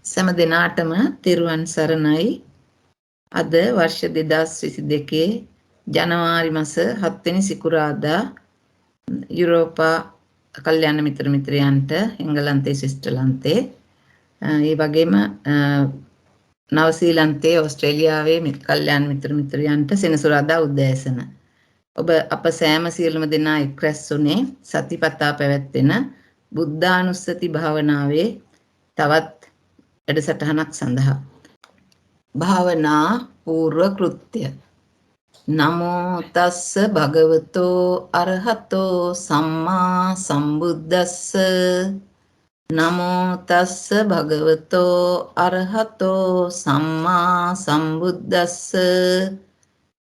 සෑම දිනාටම තෙරුවන් සරණයි. අද වර්ෂ 2022 ජනවාරි මාස 7 වෙනි සිකුරාදා යුරෝපා කල්යාණ මිත්‍ර මිත්‍රයන්ට එංගලන්තේ ශිෂ්ටලන්තේ ඒ වගේම නවසීලන්තේ ඕස්ට්‍රේලියාවේ කල්යාණ මිත්‍ර මිත්‍රයන්ට සෙනසුරාදා උදෑසන ඔබ අප සෑම සියලුම දෙනා එක් රැස් වුණේ සතිපතා පැවැත්වෙන බුද්ධානුස්සති භාවනාවේ තවත් වැඩසටහනක් සඳහා. භාවනා පූර්ව කෘත්‍ය. නමෝ තස්ස භගවතෝ අරහතෝ සම්මා සම්බුද්දස්ස. නමෝ තස්ස භගවතෝ අරහතෝ සම්මා සම්බුද්දස්ස.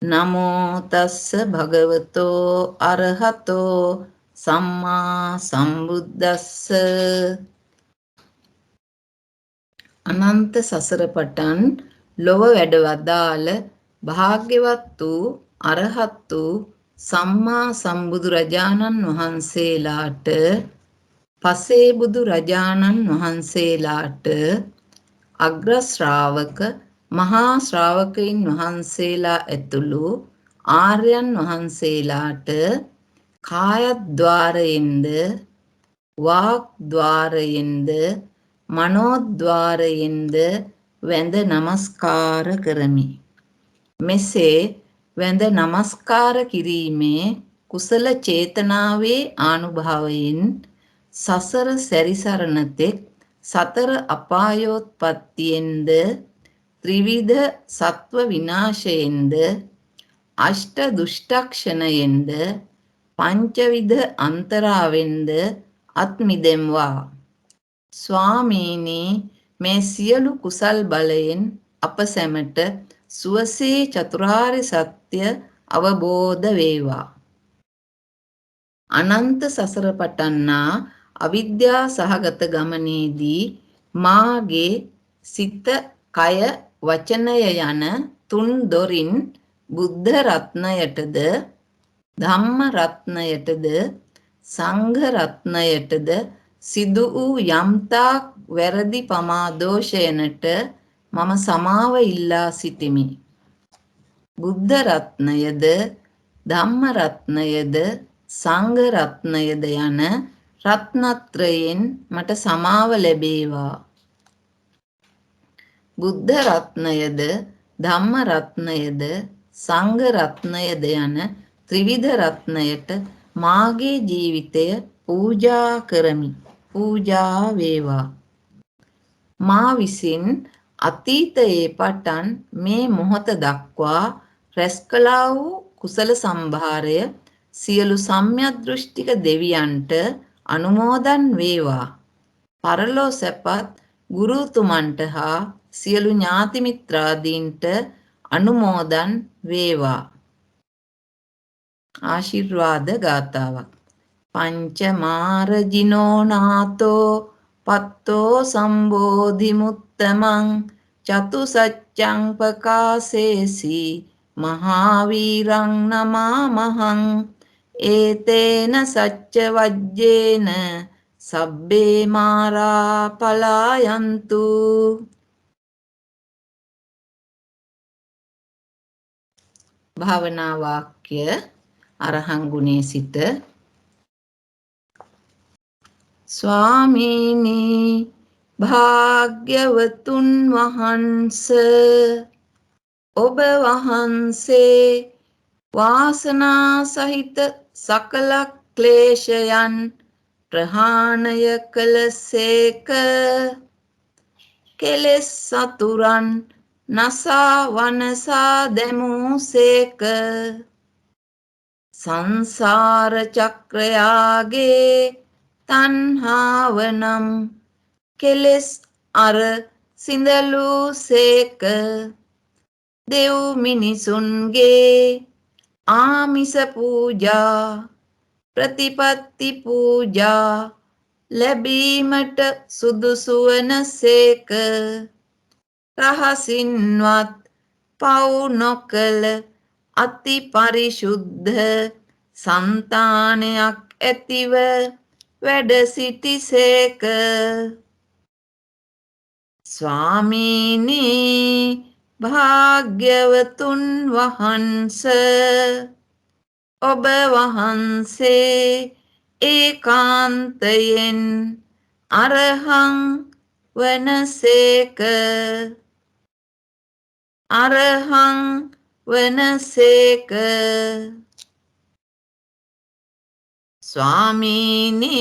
නමෝ තස්ස භගවතෝ අරහතෝ සම්මා සම්බුද්දස්ස. අනන්ත සසර පටන් ලොව වැඩ වදාළ භාග්‍යවත් වූ අරහත් වූ සම්මා සම්බුදු රජාණන් වහන්සේලාට පසේ බුදු රජාණන් වහන්සේලාට අග්‍ර ශ්‍රාවක මහා ශ්‍රාවකයින් වහන්සේලා ඇතුළු ආර්යයන් වහන්සේලාට කායද්්වාරයෙන්ද වාග්ද්වාරයෙන්ද මනෝද්වාරයෙන්ද වැඳ නමස්කාර කරමි. මෙසේ වැඳ නමස්කාර කිරීමේ කුසල චේතනාවේ ආනුභාවයෙන් සසර සැරිසරණ තෙක් සතර අපායෝත්පත්තියෙන්ද ත්‍රිවිධ සත්ව විනාශයෙන්ද අෂ්ට දුෂ්ටක්ෂණයෙන්ද පංචවිධ අන්තරාවෙන්ද අත් මිදෙම්වා. ස්වාමීනි, මේ සියලු කුසල් බලයෙන් අප සැමට සුවසේ චතුරාර්ය සත්‍ය අවබෝධ වේවා. අනන්ත සසර පටන්නා අවිද්‍යා සහගත ගමනේදී මාගේ සිත, කය, වචනය යන තුන් දොරින් බුද්ධ රත්නයටද, ධම්ම රත්නයටද, සංඝ රත්නයටද සිදු වූ යම්තාක් වැරදි පමා දෝෂයනට මම සමාව ඉල්ලා සිටිමි. බුද්ධ රත්නයද, ධම්ම රත්නයද, සංඝ රත්නයද යන රත්නත්‍රයෙන් මට සමාව ලැබේවා. බුද්ධ රත්නයද, ධම්ම රත්නයද, සංඝ රත්නයද යන ත්‍රිවිධ රත්නයට මාගේ ජීවිතය පූජා කරමි. පූජා වේවා. මා විසින් අතීතයේ පටන් මේ මොහොත දක්වා රැස් කළා වූ කුසල සම්භාරය සියලු සම්‍යක් දෘෂ්ටික දෙවියන්ට අනුමෝදන් වේවා. පරලෝ සැපත් ගුරුතුමන්ට හා සියලු ඥාති මිත්‍රාදීන්ට අනුමෝදන් වේවා. ආශිර්වාද ගාථාවක්. පංචමාරජිනෝ නාතෝ පත්තෝ සම්බෝධි මුත්තමං චතු සච්ඡං පකාසේසි මහාවීරං නමාමහං ඒතේන සච්ච වජ්ජේන සබ්බේ මාරා පලායන්තු. භාවනා වාක්‍ය අරහං ගුණේ සිට. ස්වාමීනි, භාග්‍යවතුන් වහන්ස, ඔබ වහන්සේ වාසනා සහිත සකල ක්ලේශයන් ප්‍රහාණය කළසේක. කෙලෙස් සතුරන් නසා වනසා දැමූසේක. සංසාර චක්‍රයාගේ තණ්හාව නම් කෙලෙස් අර සිඳලූසේක. දෙව් මිනිසුන්ගේ ආමිස පූජා ප්‍රතිපත්ති පූජා ලැබීමට සුදුසු වනසේක. රහසින්වත් පව් නොකළ අති පරිශුද්ධ సంతాනයක් ඇතිව වැඩ සිටිසේක. ස්වාමීනි භාග්‍යවතුන් වහන්ස ඔබ වහන්සේ ඒකාන්තයෙන් අරහං වනසේක අරහං වනසේක ස්වාමීනි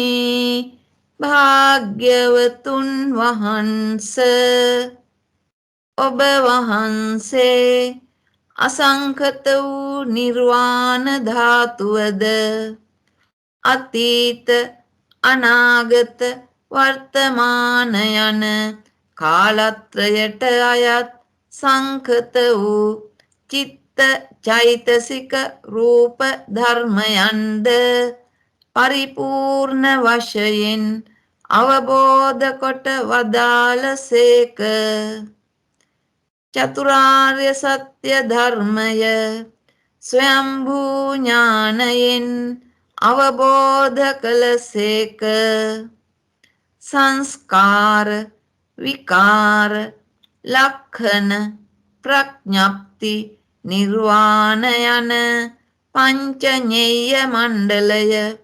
භාග්‍යවතුන් වහන්ස ඔබ වහන්සේ අසංඛත වූ නිර්වාණ ධාතුවද අතීත අනාගත වර්තමාන යන කාලත්‍රයට අයත් සංඛත වූ චිත්ත චෛතසික රූප ධර්මයන්ද පරිපූර්ණ වශයෙන් අවබෝධ කොට වදාළසේක. චතුරාර්ය සත්‍ය ධර්මය ස්වයම්භූ ඥානයෙන් අවබෝධ කළසේක. සංස්කාර විකාර ලක්ඛන ප්‍රඥප්ති නිර්වාණ යන පංචඤ්ඤය මණ්ඩලය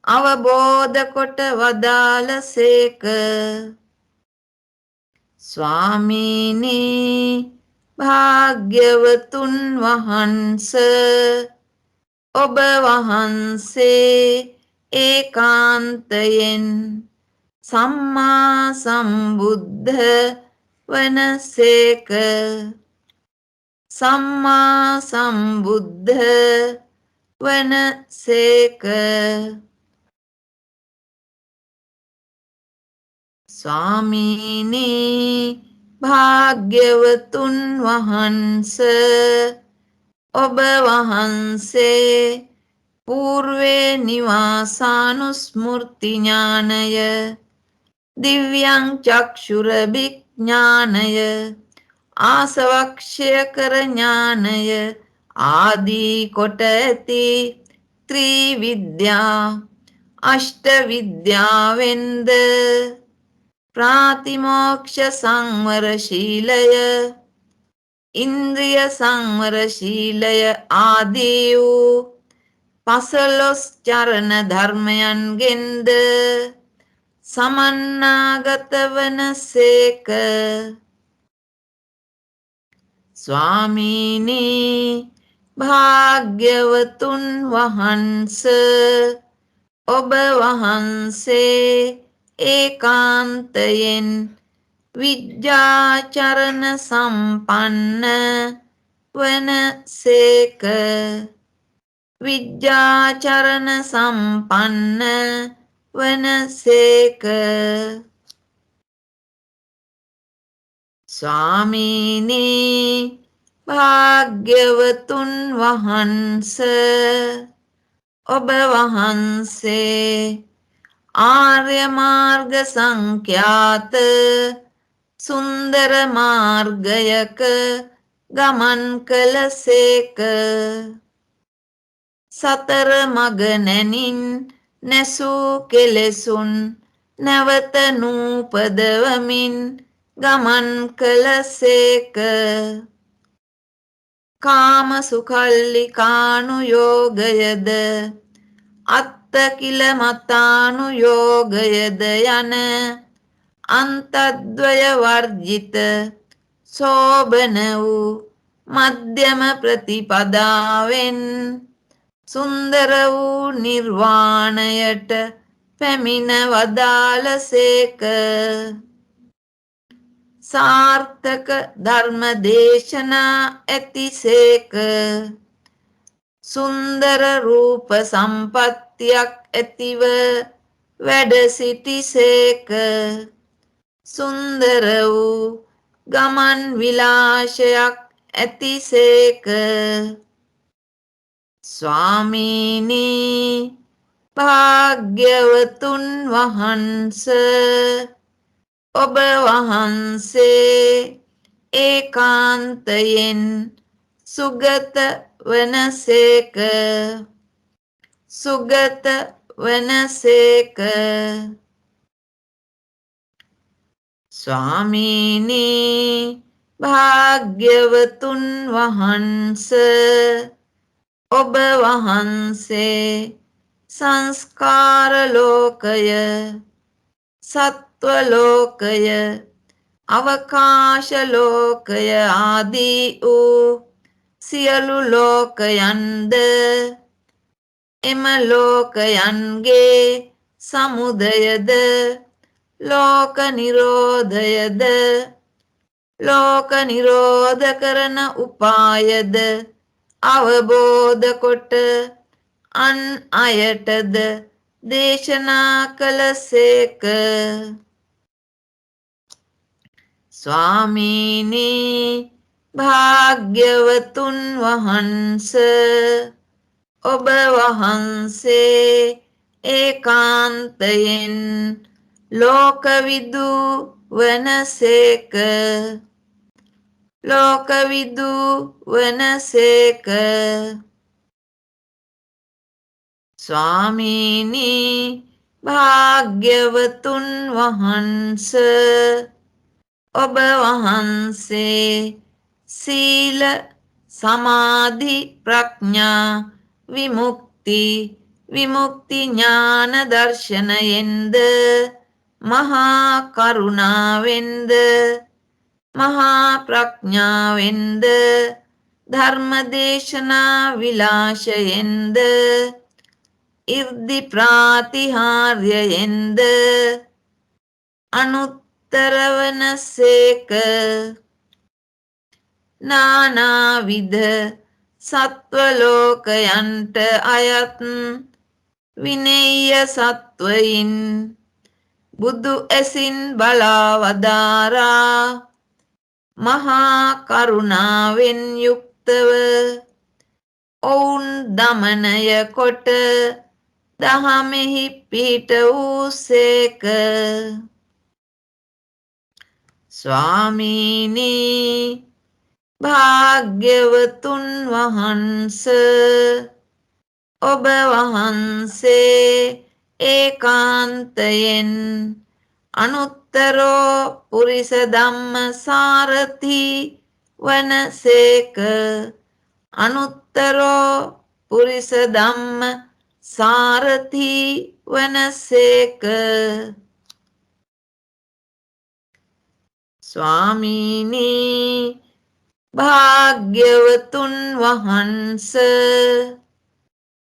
අවබෝධ කොට වදාළසේක. ස්වාමීනි භාග්‍යවතුන් වහන්ස ඔබ වහන්සේ ඒකාන්තයෙන් සම්මා සම්බුද්ධ වනසේක. සම්මා සම්බුද්ධ වනසේක. ස්වාමීනි භාග්‍යවතුන් වහන්ස ඔබ වහන්සේ పూర్වේ නිවාසානුස්මෘති ඥානය දිව්‍යං චක්ෂුරභිඥානය ආසවක්ෂය කර ඥානය ආදී කොට ඇති ත්‍රිවිද්‍යා අෂ්ට විද්‍යාවෙන්ද ප්‍රාතිමෝක්ෂ සංවර ශීලය ඉන්ද්‍රිය සංවර ශීලය ආදී වූ 15 චරණ ධර්මයන්ගෙන්ද සමන්නාගත වනසේක. ස්වාමීනි භාග්‍යවතුන් වහන්ස ඔබ වහන්සේ ඒකාන්තයෙන් විජ්ජාචරණ සම්පන්න වනසේක. විජ්ජාචරණ සම්පන්න වනසේක. ස්වාමීනි භාග්‍යවතුන් වහන්ස ඔබ වහන්සේ ආර්ය මාර්ග සංඛ්‍යාත සුන්දර මාර්ගයක ගමන් කළසේක. සතර මග නැනින් නැසූ කෙලෙසුන් නැවත නූපදවමින් ගමන් කළසේක. කාම සුඛල්ලිකානුයෝගයද අත්තකිල මතානුයෝගයද යන අන්තද්වය වර්ජිත සෝබන වූ මධ්‍යම ප්‍රතිපදාවෙන් සුන්දර වූ නිර්වාණයට පැමිණ වදාළසේක. සාර්ථක ධර්ම දේශනා ඇතිසේක. සුන්දර රූප සම්පත්තියක් ඇතිව වැඩ සිටිසේක. සුන්දර වූ ගමන් විලාසයක් ඇතිසේක. ස්වාමීනි භාග්‍යවතුන් වහන්ස ඔබ වහන්සේ ඒකාන්තයෙන් සුගත වනසේක. සුගත වනසේක. ස්වාමීනි භාග්‍යවතුන් වහන්ස ඔබ වහන්සේ සංස්කාර ලෝකය සත්ව ලෝකය අවකාශ ලෝකය ආදී වූ සියලු ලෝකයන්ද එම ලෝකයන්ගේ සමුදයද ලෝක නිරෝධයද ලෝක නිරෝධ කරන උපායද අවබෝධ කොට අන් අයටද දේශනා කළසේක. ස්වාමීනි භාග්‍යවතුන් වහන්ස ඔබ වහන්සේ ඒකාන්තයෙන් ලෝකවිදු වනසේක. ලෝකවිදු වනසේක. ස්වාමීනි භාග්‍යවතුන් වහන්ස ඔබ වහන්සේ සීල සමාධි ප්‍රඥා විමුක්ති ඥාන දර්ශනයෙන්ද මහා කරුණාවෙන්ද මහා ප්‍රඥාවෙන්ද ධර්මදේශනා විලාශයෙන්ද ඉර්ධි ප්‍රාතිහාර්යයෙන්ද අනුත්තරවනසේක. නානාවිධ සත්වලෝකයන්ට අයත් විනේය සත්වයින් බුදු ඇසින් බලා වදාරා මහා කරුණාවෙන් යුක්තව ඔවුන් දමනය කොට දහමෙහි පිහිට වූසේක. ස්වාමීනි භාග්‍යවතුන් වහන්ස ඔබ වහන්සේ ඒකාන්තයෙන් අනුත්තරෝ පුරිස ධම්ම සාරථි වනසේක. අනුත්තරෝ පුරිස ධම්ම සාරථි වනසේක. ස්වාමීනි භාග්‍යවතුන් වහන්ස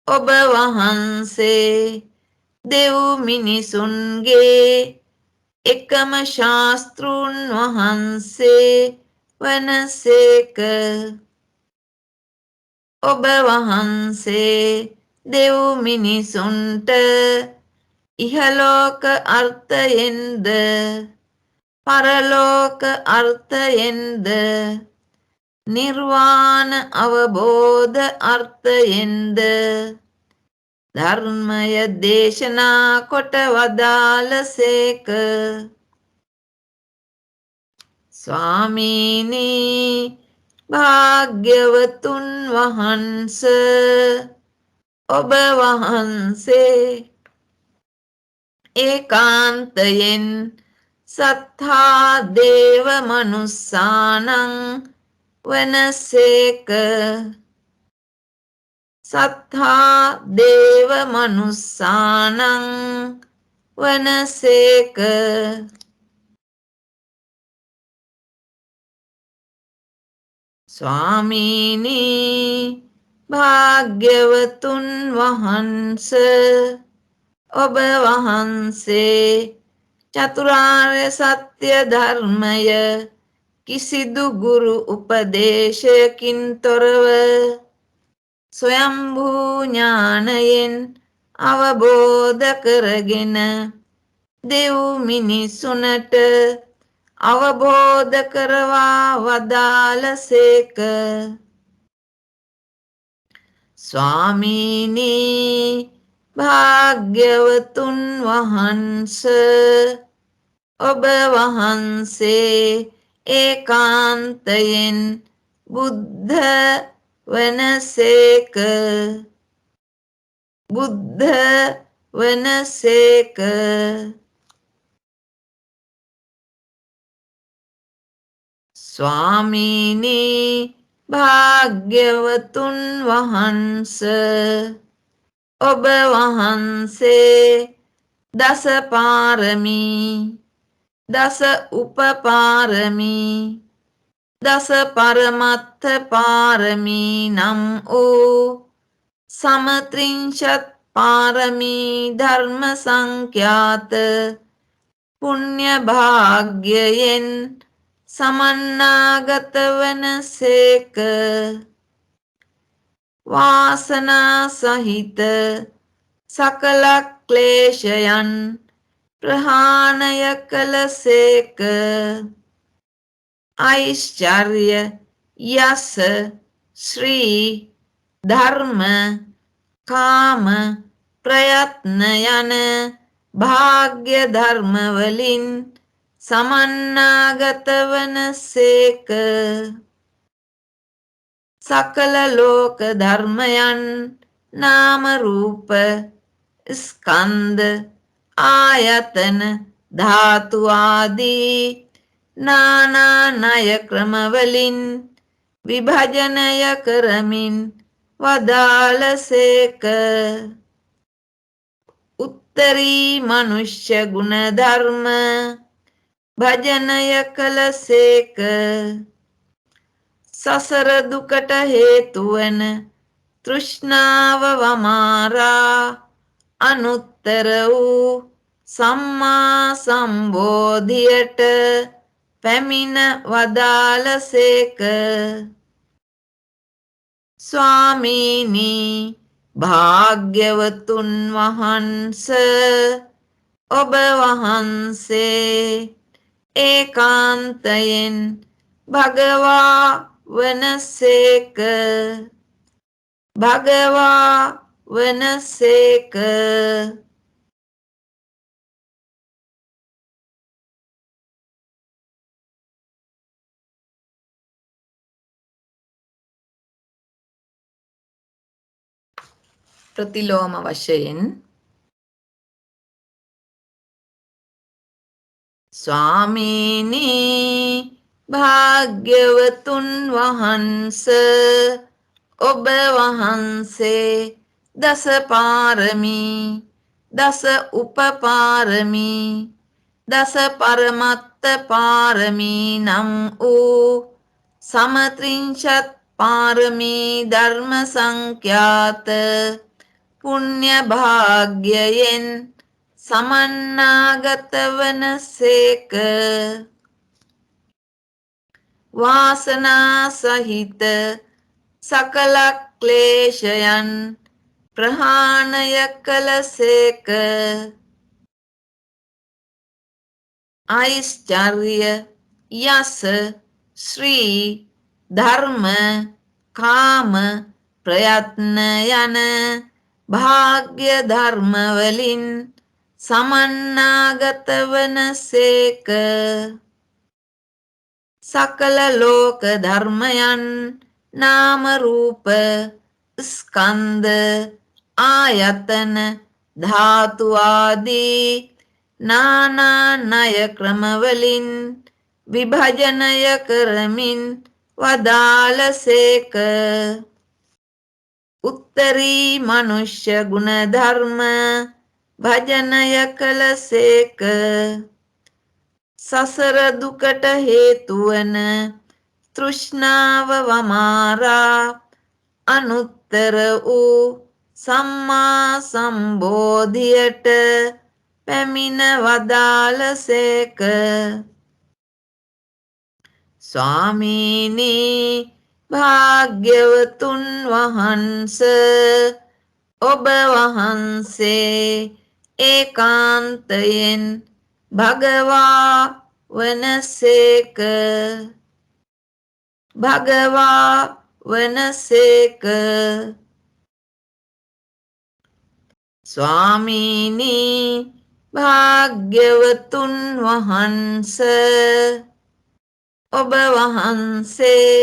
ඔබ වහන්සේ දෙව් මිනිසුන්ගේ එකම ශාස්තෘන් වහන්සේ වනසේක. ඔබ වහන්සේ දෙව් මිනිසුන්ට ඉහලෝක අර්ථයෙන්ද පරලෝක අර්ථයෙන්ද නිර්වාණ අවබෝධ අර්ථයෙන්ද ධර්මය දේශනා කොට වදාළසේක. ස්වාමීනි භාග්‍යවතුන් වහන්ස ඔබ වහන්සේ ඒකාන්තයෙන් සත්තා දේව මනුස්සානං වනසේක. සත්තා දේව මනුස්සානං වනසේක. ස්වාමීනි භාග්‍යවතුන් වහන්ස ඔබ වහන්සේ චතුරාර්ය සත්‍ය ධර්මය කිසිදු ගුරු උපදේශයකින් තොරව ස්වයම්භූ ඥානයෙන් අවබෝධ කරගෙන දෙව් මිනිසුනට අවබෝධ කරවා වදාළසේක. ස්වාමීනි භාග්‍යවතුන් වහන්ස ඔබ වහන්සේ ඒකාන්තයෙන් බුද්ධ වනසේක. බුද්ධ වනසේක. ස්වාමීනි භාග්‍යවතුන් වහන්ස ඔබ වහන්සේ දස පාරමී දස උපපාරමී දස පරමත්ත පාරමී නම් වූ සමත්‍රිංශත් පාරමී ධර්ම සංඛ්‍යාත පුණ්‍ය භාග්‍යයෙන් සමන්නාගත වන සේක. වාසනා සහිත සකල ක්ලේශයන් ප්‍රහාණය කළ සේක. ඓශ්චර්ය යස ශ්‍රී ධර්ම කාම ප්‍රයත්න යන භාග්‍ය ධර්ම වලින් සමන්නාගත වන සේක. සකල ලෝක ධර්මයන් නාම රූප ස්කන්ධ ආයතන ධාතු ආදී නානා ණය ක්‍රම වලින් විභජනය කරමින් වදාළසේක. උත්තරී මනුෂ්‍ය ගුණ ධර්ම භජනය කළසේක. සසර දුකට හේතු වන තෘෂ්ණාව වමාරා අනුත්තර වූ සම්මා සම්බෝධියට පැමිණ වදාළසේක. ස්වාමීනි භාග්‍යවතුන් වහන්ස ඔබ වහන්සේ ඒකාන්තයෙන් භගවා වනසේක. භගවා වනසේක. ප්‍රතිලෝම වශයෙන් ස්වාමීනි භාග්‍යවතුන් වහන්ස ඔබ වහන්සේ දස පාරමී දස උපපාරමී දස පරමත්ත පාරමී නම් වූ සමත්‍රිංශත් පාරමී ධර්ම සංඛ්‍යාත පුණ්‍ය භාග්‍යයෙන් සමන්නාගත වන සේක. වාසනා සහිත සකල ක්ලේශයන් ප්‍රහාණය කළ සේක. ඓශ්චර්ය යස ශ්‍රී ධර්ම කාම ප්‍රයත්න යන භාග්‍ය ධර්ම වලින් සමන්නාගත වන සේක. සකල ලෝක ධර්මයන් නාම රූප ස්කන්ධ ආයතන ධාතු ආදී නානා ණය ක්‍රම වලින් විභජනය කරමින් වදාළසේක. උත්තරී මනුෂ්‍ය ගුණ ධර්ම භජනය කළසේක. සසර දුකට හේතු වන තෘෂ්ණාව වමාරා අනුත්තර වූ සම්මා සම්බෝධියට පැමිණ වදාළසේක. ස්වාමීනි භාග්‍යවතුන් වහන්ස ඔබ වහන්සේ ඒකාන්තයෙන් භගවා වනසේක. භගවා වනසේක. ස්වාමීනි භාග්‍යවතුන් වහන්ස ඔබ වහන්සේ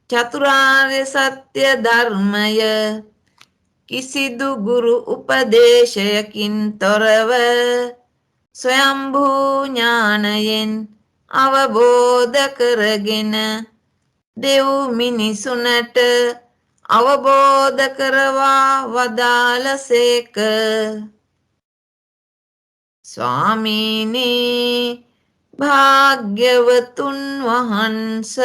චතුරාර්ය සත්‍ය ධර්මය කිසිදු ගුරු උපදේශයකින් තොරව ස්වයම්භූ ඥානයෙන් අවබෝධ කරගෙන දෙව් මිනිසුනට අවබෝධ කරවා වදාළසේක. ස්වාමීනි භාග්‍යවතුන් වහන්ස,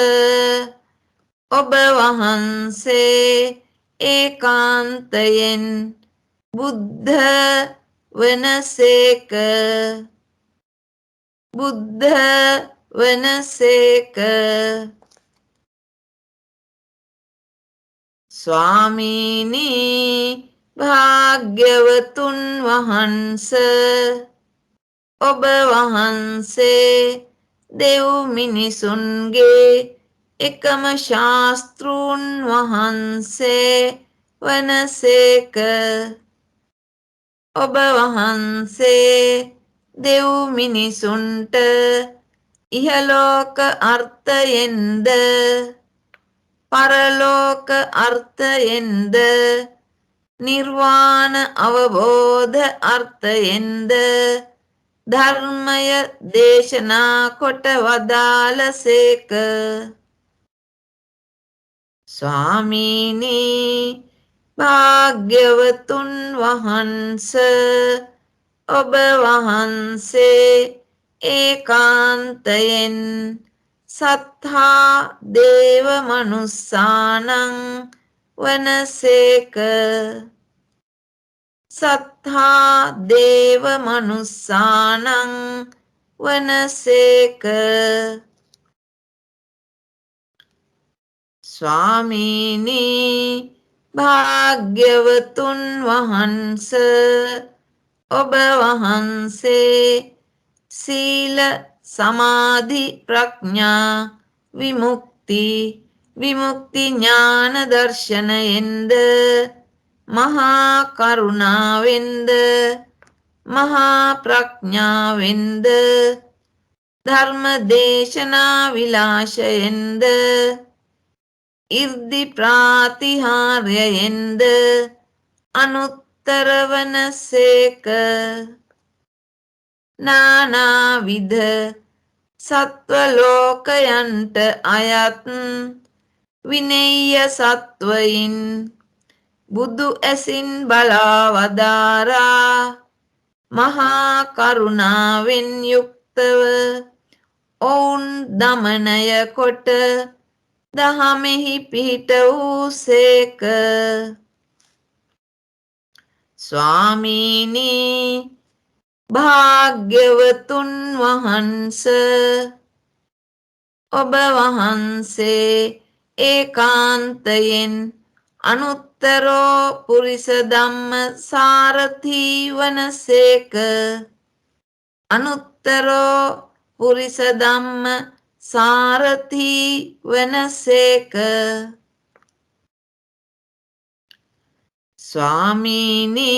ඔබ වහන්සේ ඒකාන්තයෙන් බුද්ධ වනසේක. බුද්ධ වනසේක. ස්වාමීනි භාග්‍යවතුන් වහන්ස, ඔබ වහන්සේ දෙව් මිනිසුන්ගේ එකම ශාස්තෘන් වහන්සේ වනසේක. ඔබ වහන්සේ දෙව් මිනිසුන්ට ඉහලෝක අර්ථයෙන්ද පරලෝක අර්ථයෙන්ද නිර්වාණ අවබෝධ අර්ථයෙන්ද ධර්මය දේශනා කොට වදාළසේක. ස්වාමීනි භාග්‍යවතුන් වහන්ස, ඔබ වහන්සේ ඒකාන්තයෙන් සත්හා දේව මනුස්සානං වනසේක. සත්හා දේව මනුස්සානං වනසේක. ස්වාමීනි භාග්‍යවතුන් වහන්ස, ඔබ වහන්සේ සීල සමාධි ප්‍රඥා විමුක්ති ඥාන දර්ශනයෙන්ද මහා කරුණාවෙන්ද මහා ප්‍රඥාවෙන්ද ධර්ම දේශනා විලාශයෙන්ද ඉර්ධි ප්‍රාතිහාර්යයෙන්ද අනුත්තර වනසේක. නානාවිධ සත්වලෝකයන්ට අයත් විනේය සත්වයින් බුදු ඇසින් බලා වදාරා මහා කරුණාවෙන් යුක්තව ඔවුන් දමනය කොට දහමෙහි පිහිට වූසේක. ස්වාමීනි භාග්‍යවතුන් වහන්ස, ඔබ වහන්සේ ඒකාන්තයෙන් අනුත්තරෝ පුරිස ධම්ම සාරථී වනසේක. අනුත්තරෝ පුරිස ධම්ම සාරථී වනසේක. ස්වාමීනි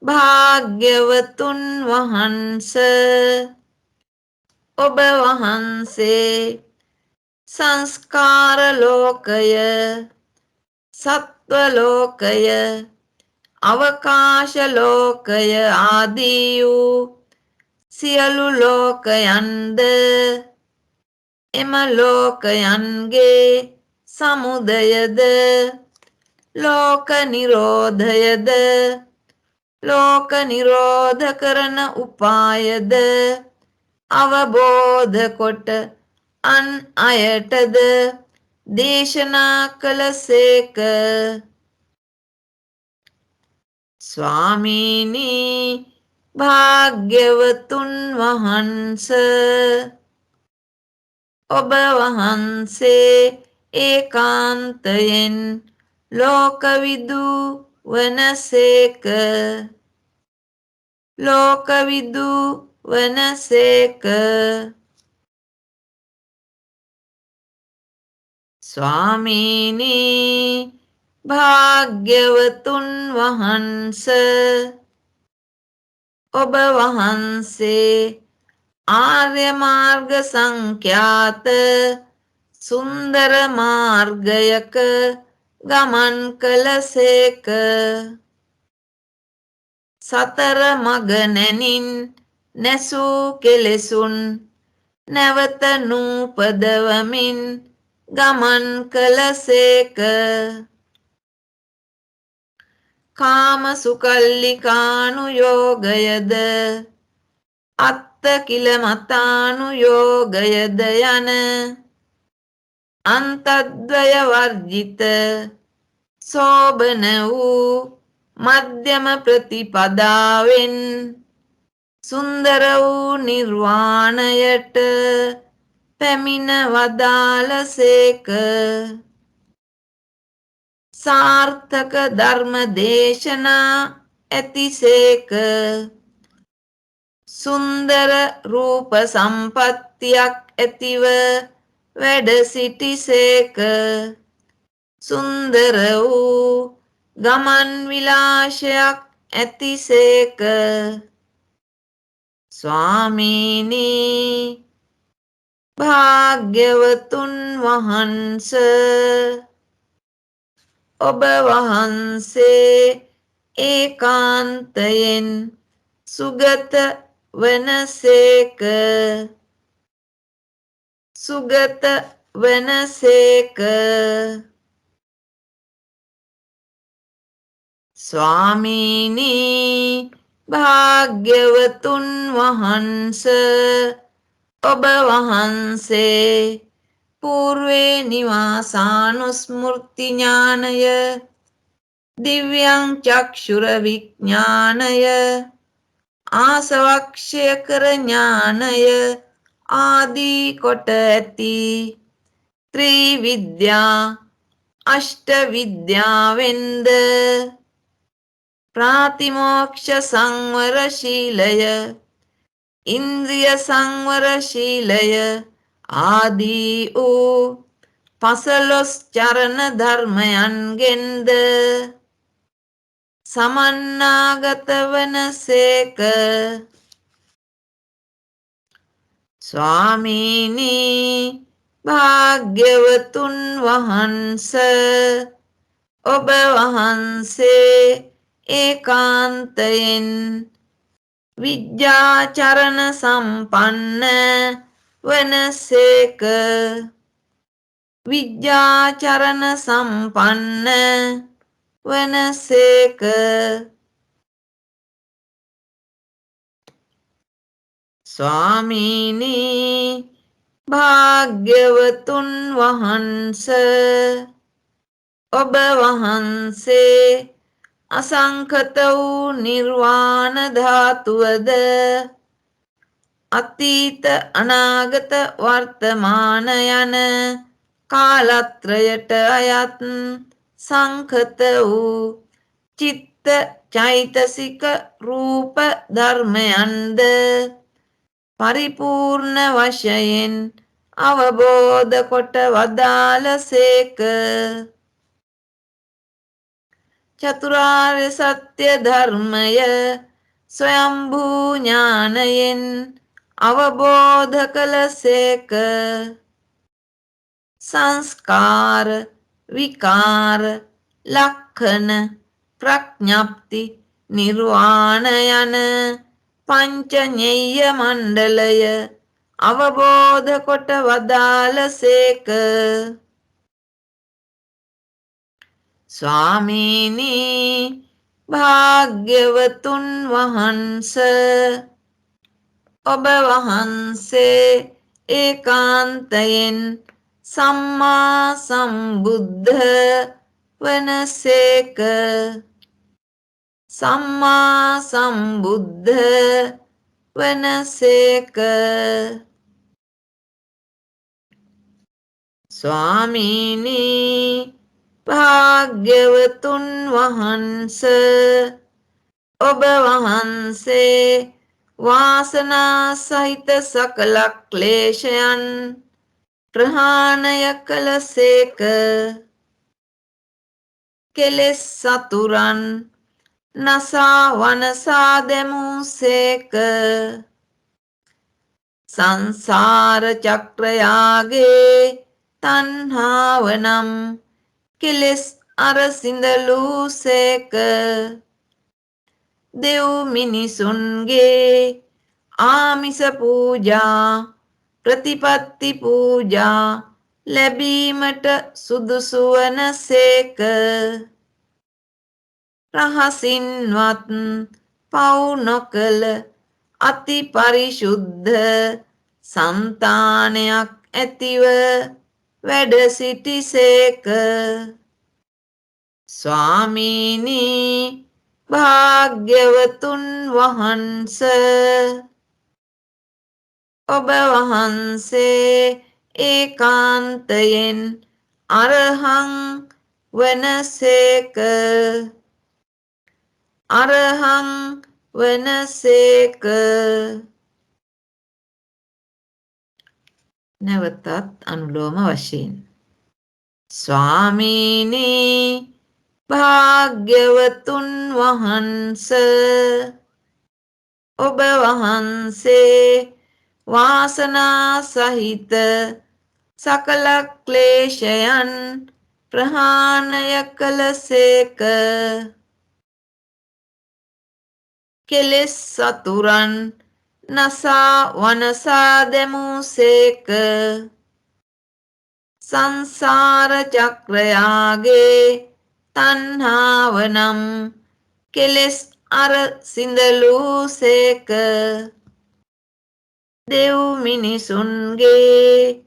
භාග්‍යවතුන් වහන්ස, ඔබ වහන්සේ සංස්කාර ලෝකය, සත්ව ලෝකය, අවකාශ ලෝකය ආදී වූ සියලු ලෝකයන්ද එම ලෝකයන්ගේ සමුදයද ලෝක නිරෝධයද ලෝක නිරෝධ කරන උපායද අවබෝධ කොට අන් අයටද දේශනා කළසේක. ස්වාමීනි භාග්‍යවතුන් වහන්ස, ඔබ වහන්සේ ඒකාන්තයෙන් ලෝකවිදු වනසේක. ලෝකවිදු වනසේක. ස්වාමීනි භාග්‍යවතුන් වහන්ස, ඔබ වහන්සේ ආර්ය මාර්ග සංඛ්‍යාත සුන්දර මාර්ගයක ගමන් කළසේක. සතර මග නැනින් නැසූ කෙලෙසුන් නැවත නූපදවමින් ගමන් කළසේක. කාම සුකල්ලිකානුයෝගයද අත්ත කිලමතානුයෝගයද යන අන්තද්වය වර්ජිත සෝබන වූ මධ්‍යම ප්‍රතිපදාවෙන් සුන්දර වූ නිර්වාණයට පැමිණ වදාළසේක. සාර්ථක ධර්ම දේශනා ඇතිසේක. සුන්දර රූප සම්පත්තියක් ඇතිව වැඩ සිටිසේක. සුන්දර වූ ගමන් විලාශයක් ඇතිසේක. ස්වාමීනී භාග්‍යවතුන් වහන්ස ඔබ වහන්සේ ඒකාන්තයෙන් සුගත වනසේක. සුගත වනසේක. ස්වාමීනී භාග්‍යවතුන් වහන්ස ඔබ වහන්සේ పూర్වේ නිවාසානුස්මෘති ඥානය, දිව්‍යං චක්ෂුර විඥානය, ආසවක්ෂය කර ඥානය ආදී කොට ඇති ත්‍රිවිද්‍යා අෂ්ට විද්‍යාවෙන්ද ප්‍රාතිමෝක්ෂ සංවර ශීලය, ඉන්ද්‍රිය සංවර ශීලය ආදී වූ 15 චරණ ධර්මයන්ගෙන්ද සමන්නාගත වනසේක. ස්වාමීනී භාග්‍යවතුන් වහන්ස ඔබ වහන්සේ ඒකාන්තයෙන් විද්‍යාචරණ සම්පන්න වනසේක. විද්‍යාචරණ සම්පන්න වනසේක. ස්වාමීනී භාග්‍යවතුන් වහන්ස ඔබ වහන්සේ අසංඛත වූ නිර්වාණ ධාතුවද අතීත අනාගත වර්තමාන යන කාලත්‍රයට අයත් සංඛත වූ චිත්ත චෛතසික රූප ධර්මයන්ද පරිපූර්ණ වශයෙන් අවබෝධ කොට වදාළසේක. චතුරාර්ය සත්‍ය ධර්මය ස්වයම්භූ ඥානයෙන් අවබෝධ කළසේක. සංස්කාර විකාර ලක්ඛන ප්‍රඥප්ති නිර්වාණ යන පංච ඤෙය්‍ය මණ්ඩලය අවබෝධ කොට වදාළසේක. ස්වාමීනී භාග්‍යවතුන් වහන්ස ඔබ වහන්සේ ඒකාන්තයෙන් සම්මා සම්බුද්ධ වනසේක. සම්මා සම්බුද්ධ වනසේක. ස්වාමීනී භාග්‍යවතුන් වහන්ස ඔබ වහන්සේ වාසනා සහිත සකල ක්ලේශයන් ප්‍රහාණය කළසේක. කෙලෙස් සතුරන් නසා වනසා දැමූසේක. සංසාර චක්‍රයාගේ තණ්හාව නම් කෙලෙස් අරසිඳලූසේක. දෙව් මිනිසුන්ගේ ආමිස පූජා ප්‍රතිපත්ති පූජා ලැබීමට සුදුසු වනසේක. රහසින්වත් පව් නොකළ අති පරිශුද්ධ సంతాනයක් ඇතිව වැඩ සිටිසේක. ස්වාමීනි භාග්‍යවතුන් වහන්ස, ඔබ වහන්සේ ඒකාන්තයෙන් අරහං වනසේක. අරහං වනසේක. නැවතත් අනුලෝම වශයෙන්. ස්වාමීනි භාග්‍යවතුන් වහන්ස, ඔබ වහන්සේ වාසනා සහිත සකල ක්ලේශයන් ප්‍රහාණය කළසේක. කෙලෙස් සතුරන් නසා වනසා දැමූසේක. සංසාර චක්‍රයාගේ තණ්හාව නම් කෙලෙස් අර සිඳලූසේක. දෙව් මිනිසුන්ගේ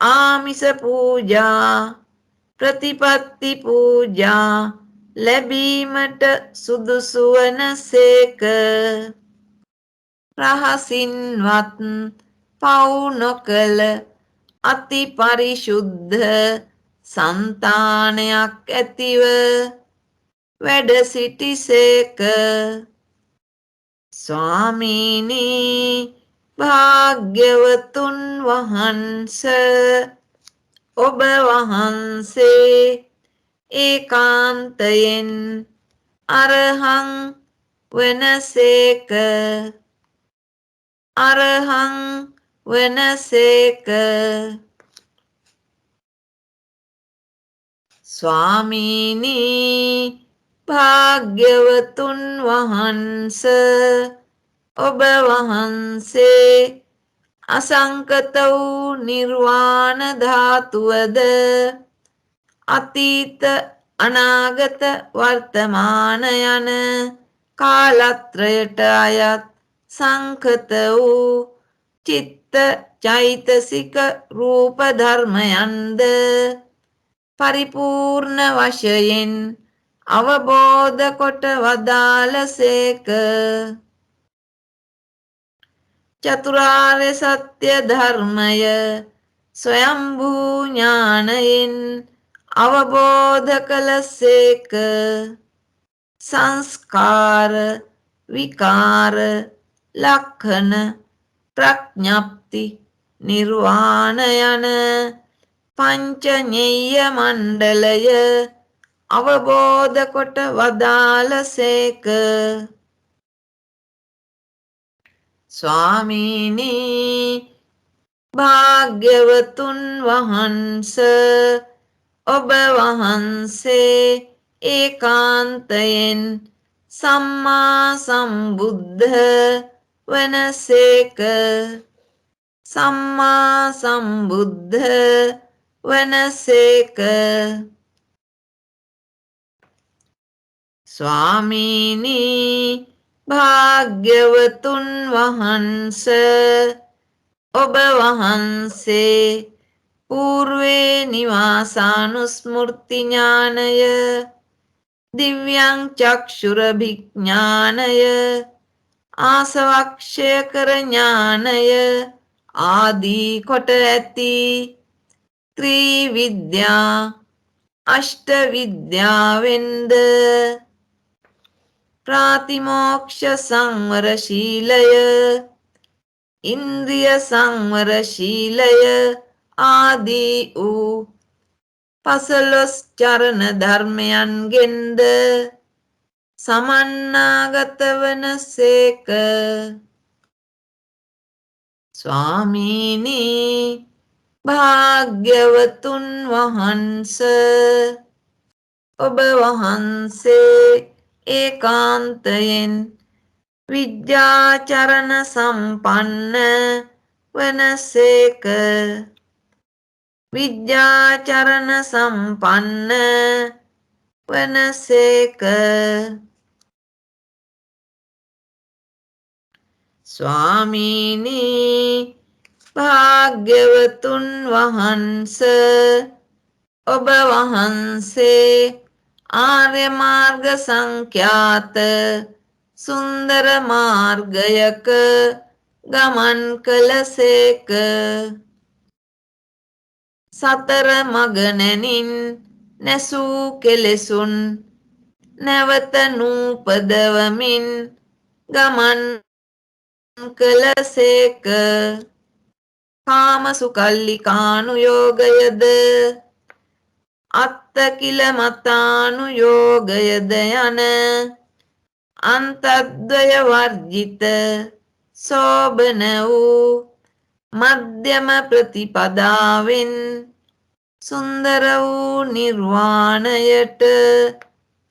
ආමිස පූජා ප්‍රතිපත්ති පූජා ලැබීමට සුදුසු වනසේක. රහසින්වත් පව් නොකළ අති පරිශුද්ධ సంతాනයක් ඇතිව වැඩ සිටිසේක. ස්වාමීනි භාග්‍යවතුන් වහන්ස, ඔබ වහන්සේ ඒකාන්තයෙන් අරහං වනසේක. අරහං වනසේක. ස්වාමීනි භාග්‍යවතුන් වහන්ස, ඔබ වහන්සේ අසංකත වූ නිර්වාණ ධාතුවද අතීත අනාගත වර්තමාන යන කාලත්‍රයට අයත් සංකත වූ චිත්ත චෛතසික රූප ධර්මයන්ද පරිපූර්ණ වශයෙන් අවබෝධ කොට වදාළසේක. චතුරාර්ය සත්‍ය ධර්මය ස්වයම්භූ ඥානයෙන් අවබෝධ කළසේක. සංස්කාර විකාර ලක්ෂණ ප්‍රඥප්ති නිර්වාණ යන පංචඤ්ඤය මණ්ඩලය අවබෝධ කොට වදාළසේක. ස්වාමීනි භාග්‍යවතුන් වහන්ස, ඔබ වහන්සේ ඒකාන්තයෙන් සම්මා සම්බුද්ධ වනසේක. සම්මා සම්බුද්ධ වනසේක. ස්වාමීනි භාග්‍යවතුන් වහන්ස, ඔබ වහන්සේ పూర్වේ නිවාසානුස්මෘති ඥානය, දිව්‍යං චක්ෂුරභිඥානය, ආසවක්ෂය කර ඥානය ආදී කොට ඇති ත්‍රිවිද්‍යා අෂ්ට විද්‍යාවෙන්ද ප්‍රාතිමෝක්ෂ සංවර ශීලය, ඉන්ද්‍රිය සංවර ශීලය ආදී වූ 15 චරණ ධර්මයන්ගෙන්ද සමන්නාගත වනසේක. ස්වාමීනි භාග්‍යවතුන් වහන්ස, ඔබ වහන්සේ ඒකාන්තයෙන් විද්‍යාචරණ සම්පන්න වනසේක. විද්‍යාචරණ සම්පන්න වනසේක. ස්වාමීනි භාග්‍යවතුන් වහන්ස, ඔබ වහන්සේ ආර්ය මාර්ග සංඛ්‍යාත සුන්දර මාර්ගයක ගමන් කළසේක. සතර මග නැනින් නැසූ කෙලෙසුන් නැවත නූපදවමින් ගමන් කළසේක. කාමසුකල්ලිකානුයෝගයද අත්තකිලමතානුයෝගයද යන අන්තද්වය වර්ජිත සෝබන වූ මධ්‍යම ප්‍රතිපදාවෙන් සුන්දර වූ නිර්වාණයට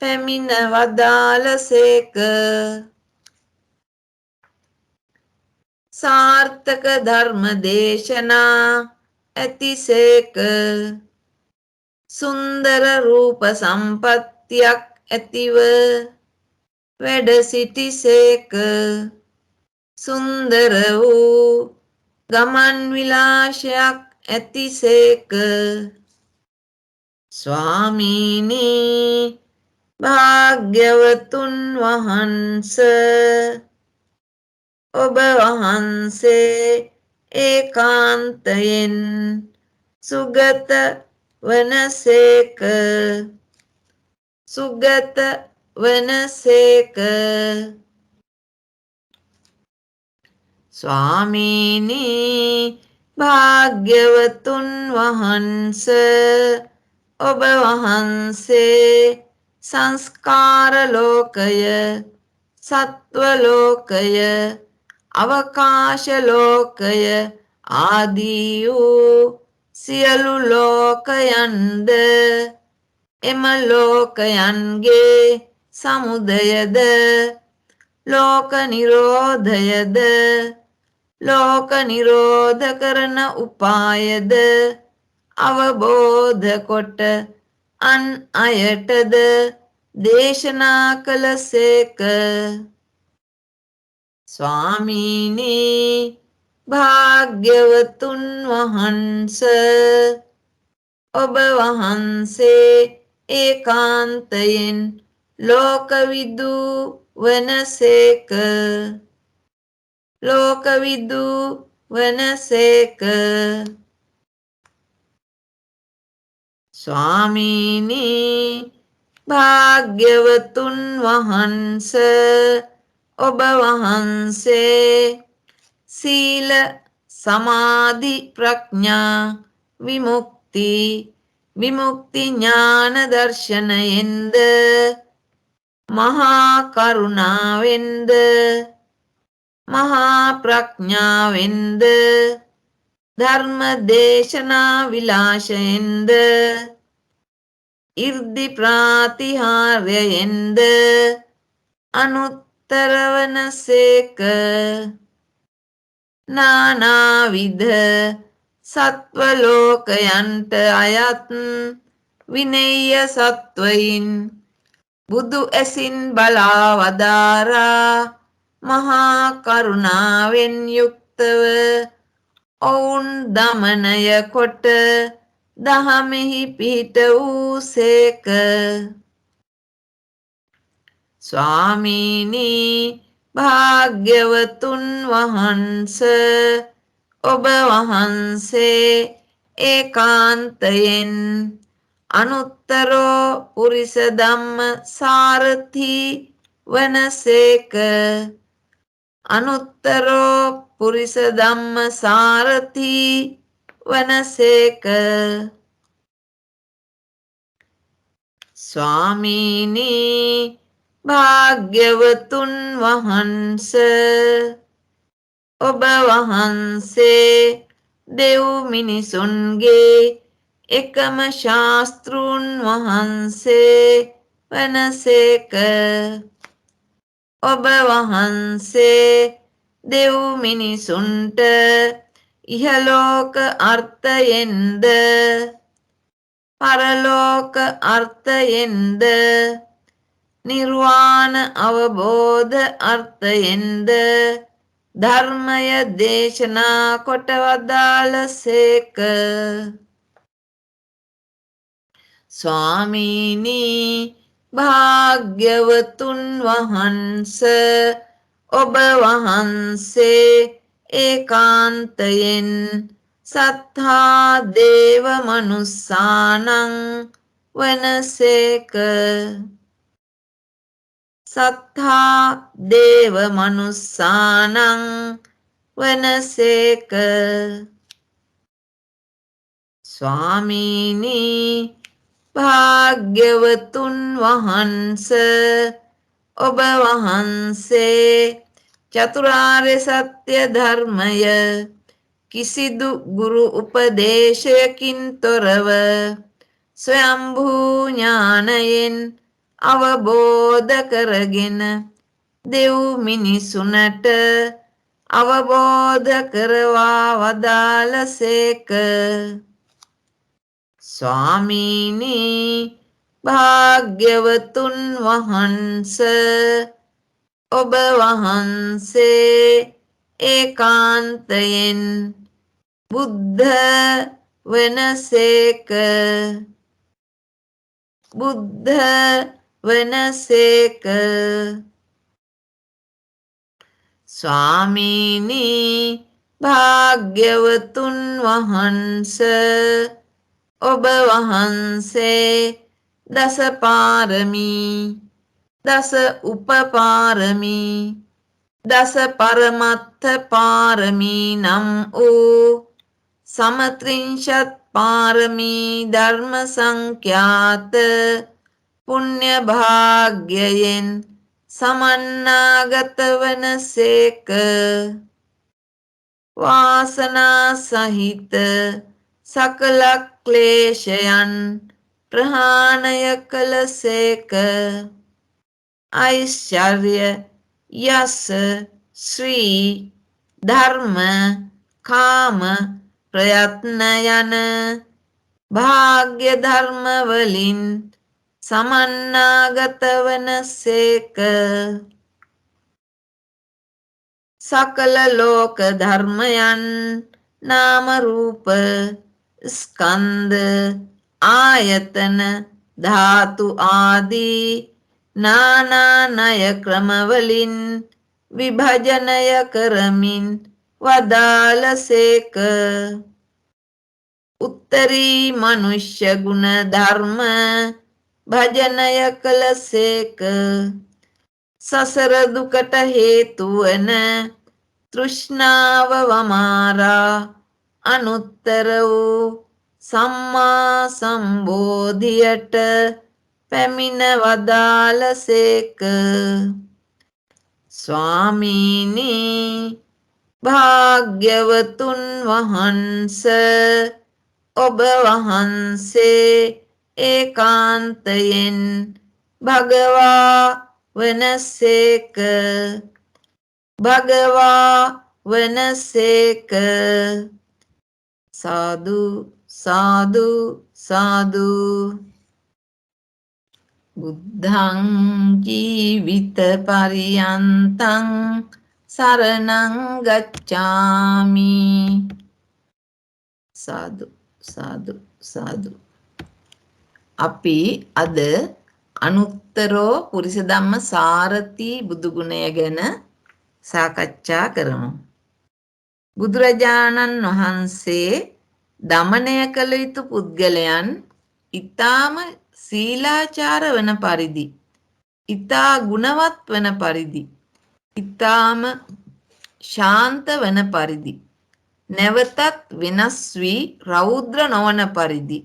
පැමිණ වදාළසේක. සාර්ථක ධර්ම දේශනා ඇතිසේක. සුන්දර රූප සම්පත්තියක් ඇතිව වැඩ සිටිසේක. සුන්දර වූ ගමන් විලාසයක් ඇතිසේක. ස්වාමීනි භාග්‍යවතුන් වහන්ස, ඔබ වහන්සේ ඒකාන්තයෙන් සුගත වනසේක. සුගත වනසේක. ස්වාමීනි භාග්‍යවතුන් වහන්ස, ඔබ වහන්සේ සංස්කාර ලෝකය, සත්ව ලෝකය, අවකාශ ලෝකය ආදී වූ සියලු ලෝකයන්ද එම ලෝකයන්ගේ සමුදයද ලෝක නිරෝධයද ලෝක නිරෝධ කරන උපායද අවබෝධ කොට අන් අයටද දේශනා කළසේක. ස්වාමීනි භාග්‍යවතුන් වහන්ස, ඔබ වහන්සේ ඒකාන්තයෙන් ලෝකවිදු වනසේක. ලෝකවිදු වනසේක. ස්වාමීනි භාග්‍යවතුන් වහන්ස, ඔබ වහන්සේ සීල සමාධි ප්‍රඥා විමුක්ති විමුක්ති ඥාන දර්ශනයෙන්ද මහා කරුණාවෙන්ද මහා ප්‍රඥාවෙන්ද ධර්ම දේශනා විලාසයෙන්ද ඉර්ධි ප්‍රාතිහාර්යයෙන්ද අනුත්තර වනසේක. නානාවිධ සත්ව ලෝකයන්ට අයත් විනේය සත්වයින් බුදු ඇසින් බලා වදාරා මහා කරුණාවෙන් යුක්තව ඔවුන් දමනය කොට දහමෙහි පිහිට වූසේක. ස්වාමීනි භාග්‍යවතුන් වහන්ස, ඔබ වහන්සේ ඒකාන්තයෙන් අනුත්තරෝ පුරිස ධම්ම සාරථි වනසේක. අනුත්තරෝ පුරිස ධම්ම සාරථි වනසේක. ස්වාමීනි භාග්‍යවතුන් වහන්ස, ඔබ වහන්සේ දෙව් මිනිසුන්ගේ එකම ශාස්තෘන් වහන්සේ වනසේක. ඔබ වහන්සේ දෙව් මිනිසුන්ට ඉහලෝක අර්ථයෙන්ද පරලෝක අර්ථයෙන්ද නිර්වාණ අවබෝධ අර්ථයෙන්ද ධර්මය දේශනා කොට වදාළසේක. ස්වාමීනි භාග්‍යවතුන් වහන්ස ඔබ වහන්සේ ඒකාන්තයෙන් සත්තා දේව මනුස්සානං වනසේක. සත්තා දේව මනුස්සානං වනසේක. ස්වාමීනි භාග්‍යවතුන් වහන්ස ඔබ වහන්සේ චතුරාර්ය සත්‍ය ධර්මය කිසිදු ගුරු උපදේශයකින් තොරව ස්වයම්භූ ඥානයෙන් අවබෝධ කරගෙන දෙව් මිනිසුනට අවබෝධ කරවා වදාළසේක. ස්වාමීනි භාග්‍යවතුන් වහන්ස ඔබ වහන්සේ ඒකාන්තයෙන් බුද්ධ වනසේක. බුද්ධ වනසේක. ස්වාමීනි භාග්‍යවතුන් වහන්ස ඔබ වහන්සේ දස පාරමී දස උපපාරමී දස පරමත්ථ පාරමී නම් වූ සමත්‍රිංශත් පාරමී ධර්ම සංඛ්‍යාත පුණ්‍ය භාග්‍යයෙන් සමන්නාගත වනසේක. වාසනා සහිත සකල ක්ලේශයන් ප්‍රහාණය කළසේක. ඓශ්චර්ය යස ශ්‍රී ධර්ම කාම ප්‍රයත්න යන භාග්‍ය ධර්ම වලින් සමන්නාගත වනසේක. සකල ලෝක ධර්මයන් නාම රූප ස්කන්ධ ආයතන ධාතු ආදී නානානය ක්‍රමවලින් විභජනය කරමින් වදාළසේක. උත්තරී මනුෂ්‍ය ගුණ ධර්ම භජනය කළසේක. සසර දුකට හේතු වන තෘෂ්ණාව වමාරා අනුත්තර වූ සම්මා සම්බෝධියට පැමිණ වදාළසේක. ස්වාමීනි භාග්‍යවතුන් වහන්ස ඔබ වහන්සේ ඒකාන්තයෙන් භගවා වනසේක. භගවා වනසේක. සාදු සාදු සාදු. බුද්ධං ජීවිත පරියන්තං සරණං ගච්ඡාමි. සාදු සාදු සාදු. අපි අද අනුත්තරෝ පුරිස ධම්ම සාරති බුදුගුණය ගැන සාකච්ඡා කරමු. බුදුරජාණන් වහන්සේ දමනය කළ යුතු පුද්ගලයන් ඊ타ම සීලාචාර වන පරිදි, ඊතා ගුණවත් වන පරිදි, ඊ타ම ශාන්ත වන පරිදි, නැවතත් වෙනස් වී රෞද්‍ර නොවන පරිදි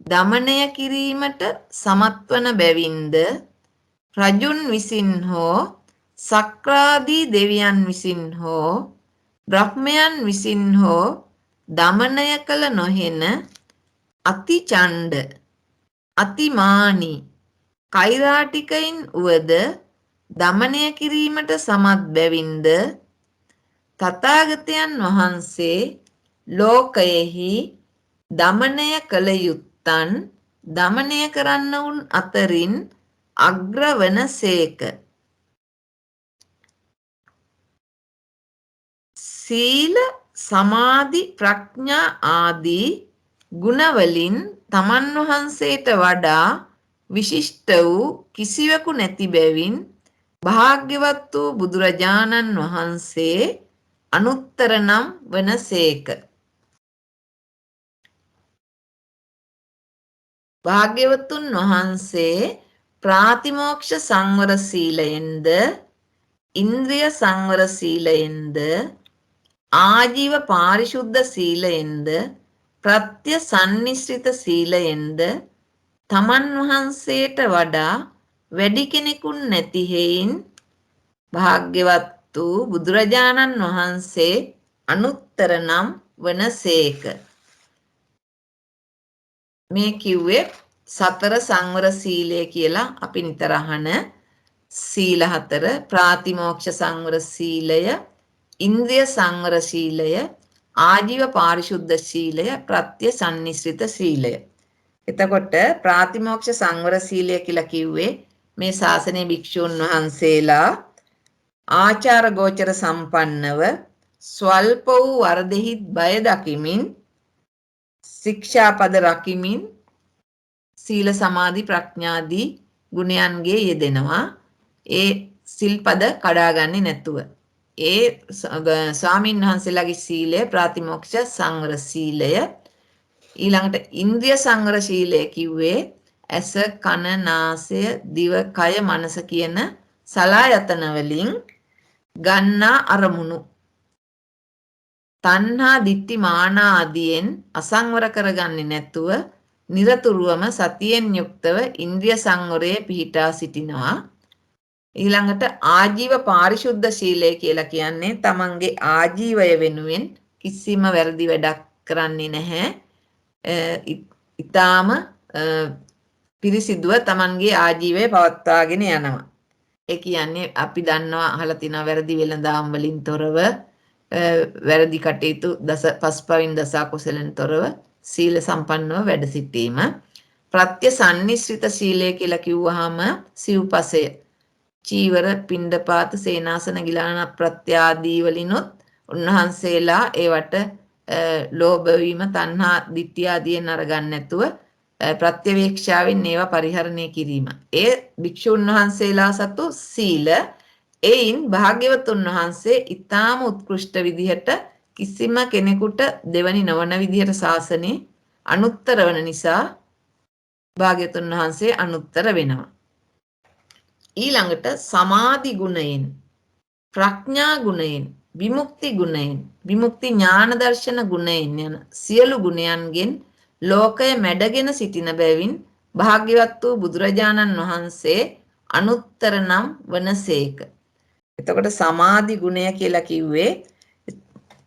දමනය කිරීමට සමත් වන බැවින්ද රජුන් විසින් හෝ සක්‍රාදී දෙවියන් විසින් හෝ බ්‍රහ්මයන් විසින් හෝ දමනය කළ නොහෙන අති ඡණ්ඩ, අතිමානී, කෛරාටිකයින් උවද දමනය කිරීමට සමත් බැවින්ද තථාගතයන් වහන්සේ ලෝකයෙහි දමනය කළ යුත්තන් දමනය කරන්නවුන් අතරින් අග්‍රවන සේක. සීල සමාධි ප්‍රඥා ආදී ගුණවලින් තමන් වහන්සේට වඩා විශිෂ්ට වූ කිසිවෙකු නැති බැවින් භාග්‍යවත් වූ බුදුරජාණන් වහන්සේ අනුත්තර නම් වනසේක. භාග්‍යවතුන් වහන්සේ ප්‍රාතිමෝක්ෂ සංවර සීලයෙන්ද ඉන්ද්‍රිය සංවර සීලයෙන්ද ආජීව පාරිශුද්ධ සීලයෙන්ද ප්‍රත්‍ය සන්නිශ්‍රිත සීලයෙන්ද තමන් වහන්සේට වඩා වැඩි කෙනෙකුන් නැති හේයින් භාග්‍යවත් වූ බුදුරජාණන් වහන්සේ අනුත්තර නම් වනසේක. මේ කිව්වේ සතර සංවර සීලය කියලා අපි නිතර අහන සීල හතර, ප්‍රාතිමෝක්ෂ සංවර සීලය, ඉන්ද්‍රිය සංවර සීලය, ආජීව පාරිශුද්ධ සීලය, ප්‍රත්‍ය සන්නිශ්‍රිත සීලය. එතකොට ප්‍රාතිමෝක්ෂ සංවර සීලය කියලා කිව්වේ මේ ශාසනයේ භික්ෂුන් වහන්සේලා ආචාර ගෝචර සම්පන්නව ස්වල්ප වූ වරදෙහි බය දකිමින් ශික්ෂාපද රකිමින් සීල සමාධි ප්‍රඥාදී ගුණයන්ගේ යෙදෙනවා. ඒ සිල්පද කඩාගන්නේ නැතුව. ඒ ස්වාමීන් වහන්සේලාගේ සීලය ප්‍රාතිමෝක්ෂ සංවර සීලය. ඊළඟට ඉන්ද්‍රිය සංවර සීලය කිව්වේ ඇස කන නාසය දිව කය මනස කියන සලායතන වලින් ගන්නා අරමුණු තණ්හා දිට්ඨි මාන ආදියෙන් අසංවර කරගන්නේ නැතුව නිරතුරුවම සතියෙන් යුක්තව ඉන්ද්‍රිය සංවරයේ පිහිටා සිටිනවා. ඊළඟට ආජීව පාරිශුද්ධ සීලය කියලා කියන්නේ තමන්ගේ ආජීවය වෙනුවෙන් කිසිම වැරදි වැඩක් කරන්නේ නැහැ. ඊටාම පිරිසිදුව තමන්ගේ ආජීවය පවත්වාගෙන යනවා. ඒ කියන්නේ අපි දන්නවා අහලා තියෙනවා වැරදි වෙළඳාම් වලින් තොරව වැරදි කටයුතු පස්පවින් දස කුසලෙන් තොරව සීල සම්පන්නව වැඩ සිටීම. ප්‍රත්‍ය සන්නිශ්‍රිත සීලය කියලා කිව්වහම සිව්පසය චීවර පිණ්ඩපාත සේනාසන ගිලාන ප්‍රත්‍ය ආදී වලිනුත් උන්වහන්සේලා ඒවට ලෝභ වීම තණ්හා දිට්ඨිය ආදීන් අරගන්න නැතුව ප්‍රත්‍යවේක්ෂාවෙන් ඒවා පරිහරණය කිරීම. ඒ භික්ෂුන් වහන්සේලා සතු සීල. එයින් භාග්‍යවතුන් වහන්සේ ඊටාම උත්කෘෂ්ඨ විදිහට කිසිම කෙනෙකුට දෙවනි නොවන විදිහට ශාසනය අනුත්තර වන නිසා භාග්‍යවතුන් වහන්සේ අනුත්තර වෙනවා. ඊළඟට සමාධි ගුණයෙන්, ප්‍රඥා ගුණයෙන්, විමුක්ති ගුණයෙන්, විමුක්ති ඥාන දර්ශන ගුණයෙන් යන සියලු ගුණයන්ගෙන් ලෝකය මැඩගෙන සිටින බැවින් භාග්‍යවත් වූ බුදුරජාණන් වහන්සේ අනුත්තර නම් වනසේක. එතකොට සමාධි ගුණය කියලා කිව්වේ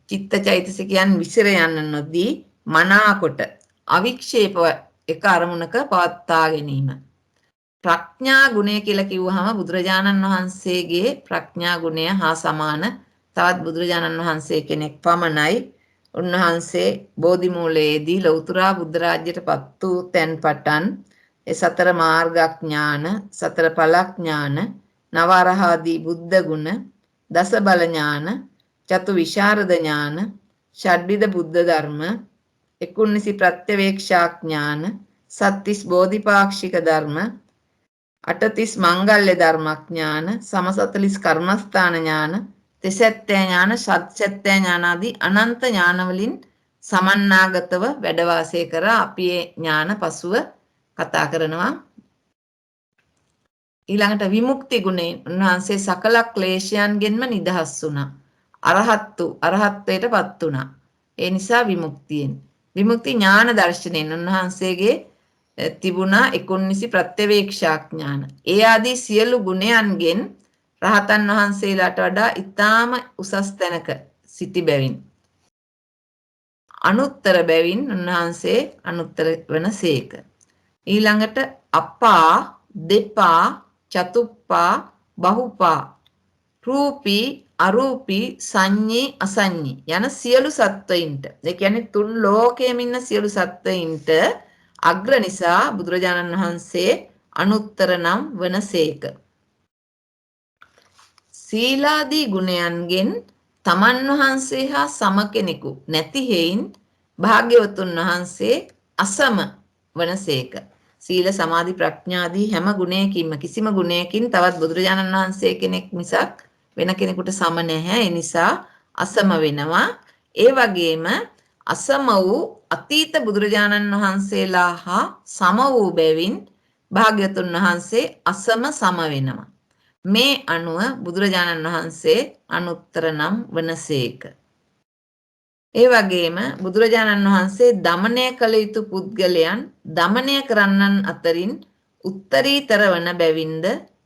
චිත්ත චෛතසිකයන් විසිර යන්න නොදී මනාකොට අවික්ෂේපව එක අරමුණක පවත්වා ගැනීම. ප්‍රඥා ගුණය කියලා කිව්වහම බුදුරජාණන් වහන්සේගේ ප්‍රඥා ගුණය හා සමාන තවත් බුදුරජාණන් වහන්සේ කෙනෙක් පමණයි. උන්වහන්සේ බෝධි මූලයේදී ලෞතර බුද්ධ රාජ්‍යයට පත් වූ තැන් පටන් ඒ සතර මාර්ගඥාන, සතර ඵලඥාන, නව අරහාදී බුද්ධ ගුණ, දස බල ඥාන, චතු විශාරද ඥාන, ෂඩ්විධ බුද්ධ ධර්ම, 19 ප්‍රත්‍යවේක්ෂා ඥාන, සත්‍තිස් බෝධිපාක්ෂික ධර්ම, 38 මංගල්‍ය ධර්මඥාන, සම 40 කර්මස්ථාන ඥාන, තිසැත්තේ ඥාන, සත්සැත්තේ ඥාන ආදී අනන්ත ඥාන වලින් සමන්නාගතව වැඩ වාසය කර අපි ඒ ඥාන පසුව කතා කරනවා. ඊළඟට විමුක්ති ගුණයෙන් උන්වහන්සේ සකල ක්ලේශයන්ගෙන්ම නිදහස් වුණා. අරහත්ත්වයට පත් වුණා. ඒ නිසා විමුක්තියෙන්. විමුක්ති ඥාන දර්ශනයෙන් උන්වහන්සේගේ තිබුණා 19 ප්‍රත්‍යවේක්ෂා ඥාන. ඒ ආදී සියලු ගුණයන්ගෙන් රහතන් වහන්සේලාට වඩා ඊටාම උසස් තැනක සිටි බැවින් අනුත්තර බැවින් උන්වහන්සේ අනුත්තර වනසේක. ඊළඟට අපා, දෙපා, චතුප්පා, බහුපා, රූපී, අරූපී සංඤී අසංඤී යන සියලු සත්වයින්ට ඒ කියන්නේ තුන් ලෝකයේම ඉන්න සියලු සත්වයින්ට අග්‍ර නිසා බුදුරජාණන් වහන්සේ අනුත්තර නම් වනසේක. සීලාදී ගුණයන්ගෙන් තමන් වහන්සේ හා සම කෙනෙකු නැති හේයින් භාග්‍යවතුන් වහන්සේ අසම වනසේක. සීල සමාධි ප්‍රඥාදී හැම ගුණයකින්ම කිසිම ගුණයකින් තවත් බුදුරජාණන් වහන්සේ කෙනෙක් මිසක් වෙන කෙනෙකුට සම නැහැ. ඒ නිසා අසම වෙනවා. ඒ වගේම අසම වූ අතීත බුදුරජාණන් වහන්සේලා හා සම වූ බැවින් භාග්‍යවතුන් වහන්සේ අසම සම වෙනවා. මේ අනුව බුදුරජාණන් වහන්සේ අනුත්තර නම් වනසේක. ඒ වගේම බුදුරජාණන් වහන්සේ දමනය කළ යුතු පුද්ගලයන් දමනය කරන්නන් අතරින් උත්තරීතර වන බැවින්ද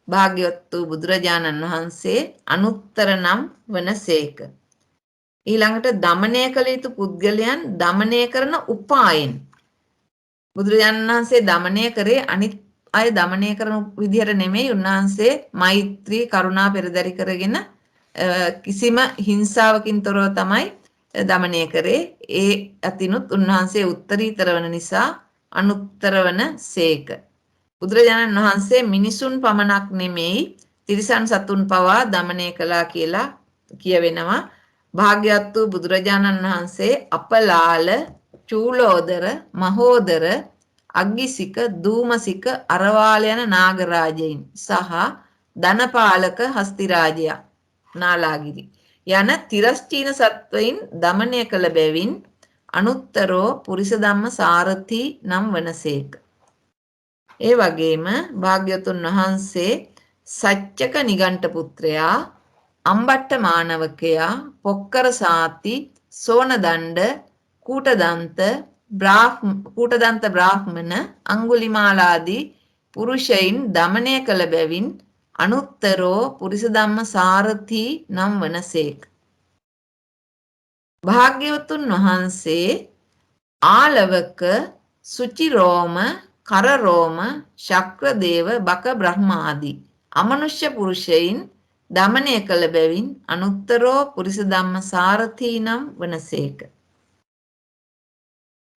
භාග්‍යවත් වූ බුදුරජාණන් වහන්සේ අනුත්තර නම් වනසේක. ඊළඟට දමනය කළ යුතු පුද්ගලයන් දමනය කරන උපායෙන් බුදුරජාණන් වහන්සේ දමනය කරේ අනිත් අය දමනය කරන විදිහට නෙමෙයි. උන්වහන්සේ මෛත්‍රී කරුණා පෙරදරි කරගෙන කිසිම හිංසාවකින් තොරව තමයි දමනය කරේ. ඒ අතිනුත් උන්වහන්සේ උත්තරීතර වන නිසා අනුත්තර වන සේක. බුදුරජාණන් වහන්සේ මිනිසුන් පමණක් නෙමෙයි තිරිසන් සතුන් පවා දමනය කළා කියලා කියවෙනවා. භාග්‍යවත් වූ බුදුරජාණන් වහන්සේ අපලාල, චූලෝදර, මහෝදර, අග්ගිසික, දූමසික, අරවාල යන නාගරාජයින් සහ ධනපාලක හස්තිරාජයා නාලාගිරි යන තිරස්චීන සත්වයින් දමනය කළ බැවින් අනුත්තරෝ පුරිස ධම්ම සාරථී නම් වනසේක. ඒ වගේම භාග්‍යවතුන් වහන්සේ සච්චක නිගණ්ඨ පුත්‍රයා, අම්බට්ට මානවකයා, පොක්කර සාති, සෝනදණ්ඩ, කූටදන්ත බ්‍රාහ්මණ, අංගුලිමාලාදී පුරුෂයින් දමනය කළ බැවින් අනුත්තරෝ පුරිස ධම්ම සාරථී නම් වනසේක. භාග්‍යවතුන් වහන්සේ ආලවක, සුචිරෝම, කරරෝම, ශක්‍රදේව, බක බ්‍රහ්මාදී අමනුෂ්‍ය පුරුෂයින් දමනය කළ බැවින් අනුත්තරෝ පුරිස ධම්ම සාරථී නම් වනසේක.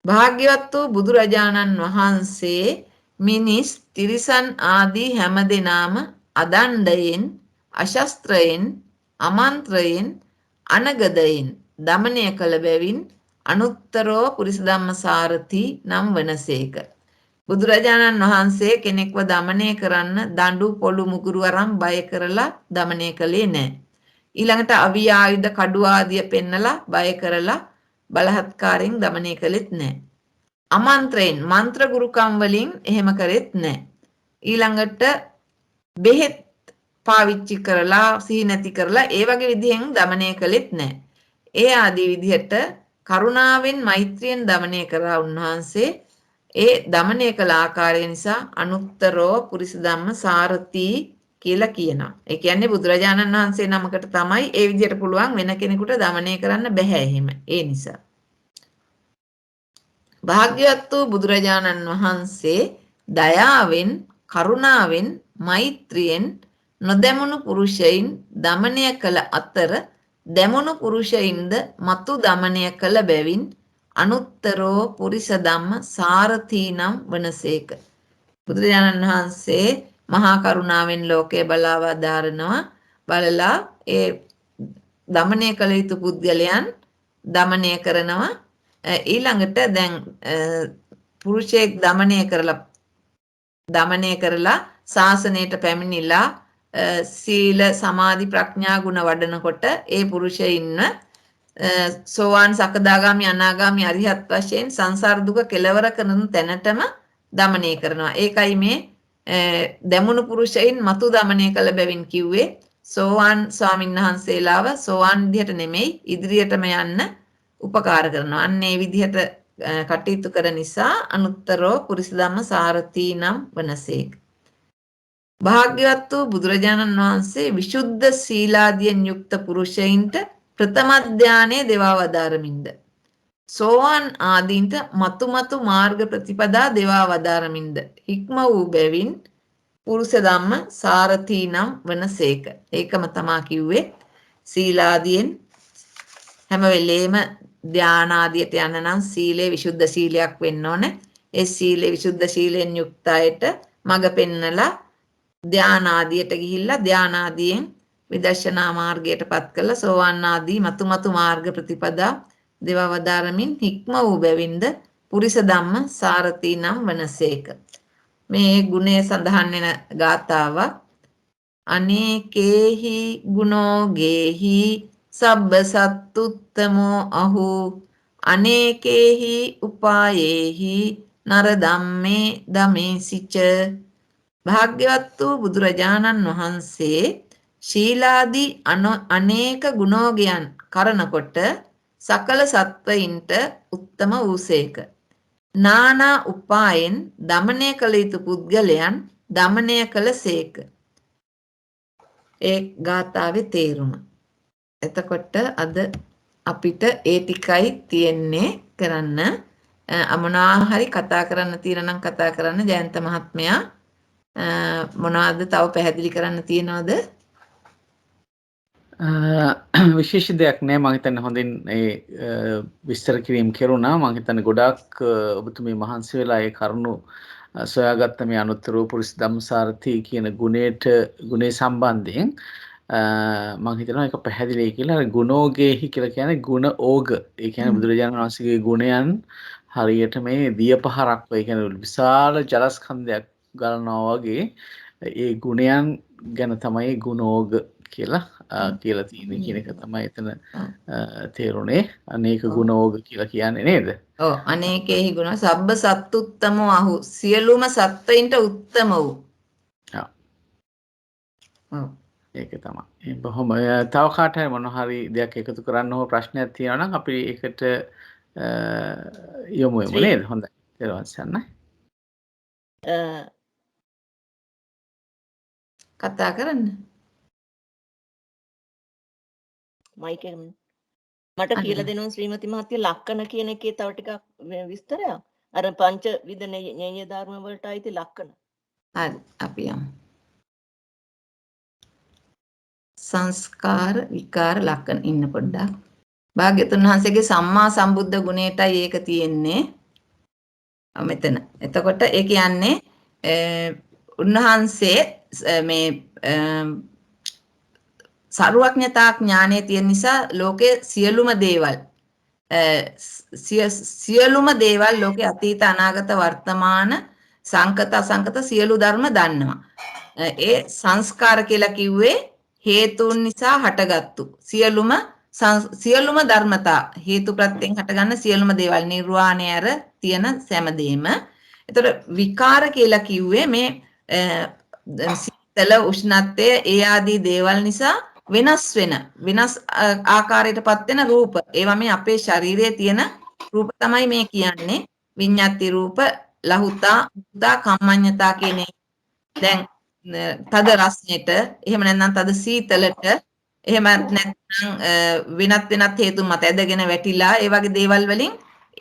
භාග්‍යවත් වූ බුදුරජාණන් වහන්සේ මිනිස් තිරිසන් ආදී හැම දෙනාම අදණ්ඩයෙන්, අශස්ත්‍රයෙන්, අමන්ත්‍රයෙන්, අනගදයෙන් දමනය කළ බැවින් අනුත්තරෝ පුරිස ධම්ම සාරථී නම් වනසේක. බුදුරජාණන් වහන්සේ කෙනෙක්ව දමනය කරන්න දඬු පොළු මුගුරු අරන් බය කරලා දමනය කළේ නැහැ. ඊළඟට අවිය ආයුධ කඩු ආදිය පෙන්නලා බය කරලා බලහත්කාරයෙන් දමනය කළෙත් නැහැ. අමන්ත්‍රයෙන් මන්ත්‍ර ගුරුකම් වලින් එහෙම කරෙත් නැහැ. ඊළඟට බෙහෙත් පාවිච්චි කරලා සිහි නැති කරලා ඒ වගේ විදිහෙන් දමනය කළෙත් නැහැ. ඒ ආදී විදිහට කරුණාවෙන් මෛත්‍රියෙන් දමනය කරා උන්වහන්සේ. ඒ දමනය කළ ආකාරය නිසා අනුත්තරෝ පුරිස ධම්ම සාරථී කියලා කියනවා. ඒ කියන්නේ බුදුරජාණන් වහන්සේ නමකට තමයි ඒ විදිහට පුළුවන්, වෙන කෙනෙකුට දමනය කරන්න බෑ එහෙම. ඒ නිසා භාග්‍යවත් වූ බුදුරජාණන් වහන්සේ දයාවෙන්, කරුණාවෙන්, මෛත්‍රියෙන් නොදැමුණු පුරුෂයින් දමනය කළ අතර දැමුණු පුරුෂයින්ද මතු දමනය කළ බැවින් අනුත්තරෝ පුරිස ධම්ම සාරථී නම් වනසේක. බුදුරජාණන් වහන්සේ මහා කරුණාවෙන් ලෝකය බලා වදාරනවා. බලලා ඒ දමනය කළ යුතු පුද්ගලයන් දමනය කරනවා. ඊළඟට දැන් පුරුෂයෙක් දමනය කරලා ශාසනයට පැමිණිලා සීල සමාධි ප්‍රඥා ගුණ වඩනකොට ඒ පුරුෂයින්ව සෝවාන් සකදාගාමි අනාගාමි අරිහත් වශයෙන් සංසාර දුක කෙලවර කරන තැනටම දමනය කරනවා. ඒකයි මේ දැමුණු පුරුෂයින් මතු දමනය කළ බැවින් කිව්වේ සෝවාන් ස්වාමීන් වහන්සේලාව සෝවාන් විදිහට නෙමෙයි ඉදිරියටම යන්න උපකාර කරනවා. අන්න ඒ විදිහට කටයුතු කර නිසා අනුත්තරෝ පුරිස ධම්ම සාරථී නම් වනසේක. භාග්‍යවත් වූ බුදුරජාණන් වහන්සේ විසුද්ධ සීලාදියෙන් යුක්ත පුරුෂයින්ට ප්‍රථම ධානය දෙවා වදාරමින්ද සෝවාන් ආදීන්ට මතු මාර්ග ප්‍රතිපදා දෙවා වදාරමින්ද හික්ම වූ බැවින් පුරුෂ ධම්ම සාරථී නම් වනසේක. ඒකම තමා කිව්වේ. සීලාදියෙන් හැම වෙලේම ධානාදියට යන නම් සීලේ විසුද්ධ සීලයක් වෙන්න ඕන. ඒ සීලේ විසුද්ධ සීලෙන් යුක්ත අයට මඟ පෙන්නලා ධානාදියට ගිහිල්ලා ධානාදියෙන් විදර්ශනා මාර්ගයටපත් කළ සෝවාන් ආදී මතු මාර්ග ප්‍රතිපදා දේවවදාරමින් හික්ම වූ බැවින්ද පුරිස ධම්ම සාරති නම් වනසේක. මේ ගුණය සඳහන් වෙන ගාථාවක්. අනේකේහි ගුණෝගේහි සබ්බ සත්තුත්තමෝ අහු අනේකේහි උපායේහි නර ධම්මේ දමේසිච. භාග්‍යවත් වූ බුදුරජාණන් වහන්සේ ශීලාදී අනේක ගුණෝගයන් කරනකොට සකල සත්වයින්ට උත්තම වූසේක. නානා උපායෙන් දමනය කළ යුතු පුද්ගලයන් දමනය කළසේක. ඒ ගාථාවේ තේරුම. එතකොට අද අපිට ඒ ටිකයි තියෙන්නේ කරන්න. මොනවා හරි කතා කරන්න තියෙන නම් කතා කරන්න. ජයන්ත මහත්මයා මොනවද තව පැහැදිලි කරන්න තියෙනවද? විශේෂ දෙයක් නෑ. මම හිතන්නේ හොඳින් ඒ විස්තර කිරීම කෙරුණා. මම හිතන්නේ ගොඩාක් ඔබතුමී මහන්සි වෙලා ඒ කරුණු සොයාගත්ත මේ අනුත්තර පුරිස ධම්මසාරථි කියන ගුණේ සම්බන්ධයෙන් මම හිතනවා ඒක පැහැදිලියි කියලා. ගුණෝගේහි කියලා කියන්නේ ගුණ ඕග. ඒ කියන්නේ බුදුරජාණන් වහන්සේගේ ගුණයන් හරියට මේ දිය පහරක් වගේ, කියන්නේ විශාල ජලස්කන්ධයක් ගලනවා වගේ ඒ ගුණයන් ගැන තමයි ගුණෝග කියලා තියෙන්නේ කියන එක තමයි එතන තේරුනේ. අනේක ගුණෝග කියලා කියන්නේ නේද? ඔව්. අනේකේහි ගුණ සබ්බ සත්තුත්තමෝ අහු සියලුම සත්වයින්ට උත්තම වූ. ඔව්. ඒක තමයි. බොහොම තව කාට හරි මොන හරි දෙයක් එකතු කරන්න ඕන ප්‍රශ්නයක් තියෙනවා නම් අපි ඒකට යමු නේද? හොඳයි. ඊළඟ සන්න. කතා කරන්න. මයික් එක මට කියලා දෙනවා ශ්‍රීමති මහත්මිය ලක්කන කියන එකේ තව ටිකක් විස්තරයක්. අර පංච විද ඤේය ධර්ම වලට අයිති ලක්කන. හරි අපි යමු. සංස්කාර විකාර ලක්කන ඉන්න පොඩ්ඩක්. භාග්‍යතුන් වහන්සේගේ සම්මා සම්බුද්ධ ගුණයටයි ඒක තියෙන්නේ. මෙතන. එතකොට ඒ කියන්නේ උන්වහන්සේ මේ සර්වඥතා ඥානය තියෙන නිසා ලෝකයේ සියලුම දේවල් ලෝකයේ අතීත අනාගත වර්තමාන සංකත අසංකත සියලු ධර්ම දන්නවා. ඒ සංස්කාර කියලා කිව්වේ හේතුන් නිසා හටගත්තු සියලුම ධර්මතා හේතු ප්‍රත්‍යයෙන් හටගන්න සියලුම දේවල් නිර්වාණය ඇර තියෙන සෑමදේම. එතකොට විකාර කියලා කිව්වේ මේ සීතල උෂ්ණත්වය ඒ ආදී දේවල් නිසා වෙනස් ආකාරයටපත් වෙන රූප. ඒවා මේ අපේ ශරීරයේ තියෙන රූප තමයි මේ කියන්නේ. විඤ්ඤාති රූප, ලහුතා, උදා, කම්මඤ්ඤතා කියන දැන් තද රස්නෙට, එහෙම නැත්නම් තද සීතලට, එහෙම නැත්නම් වෙනත් හේතු මත ඇදගෙන වැටිලා ඒ වගේ දේවල් වලින්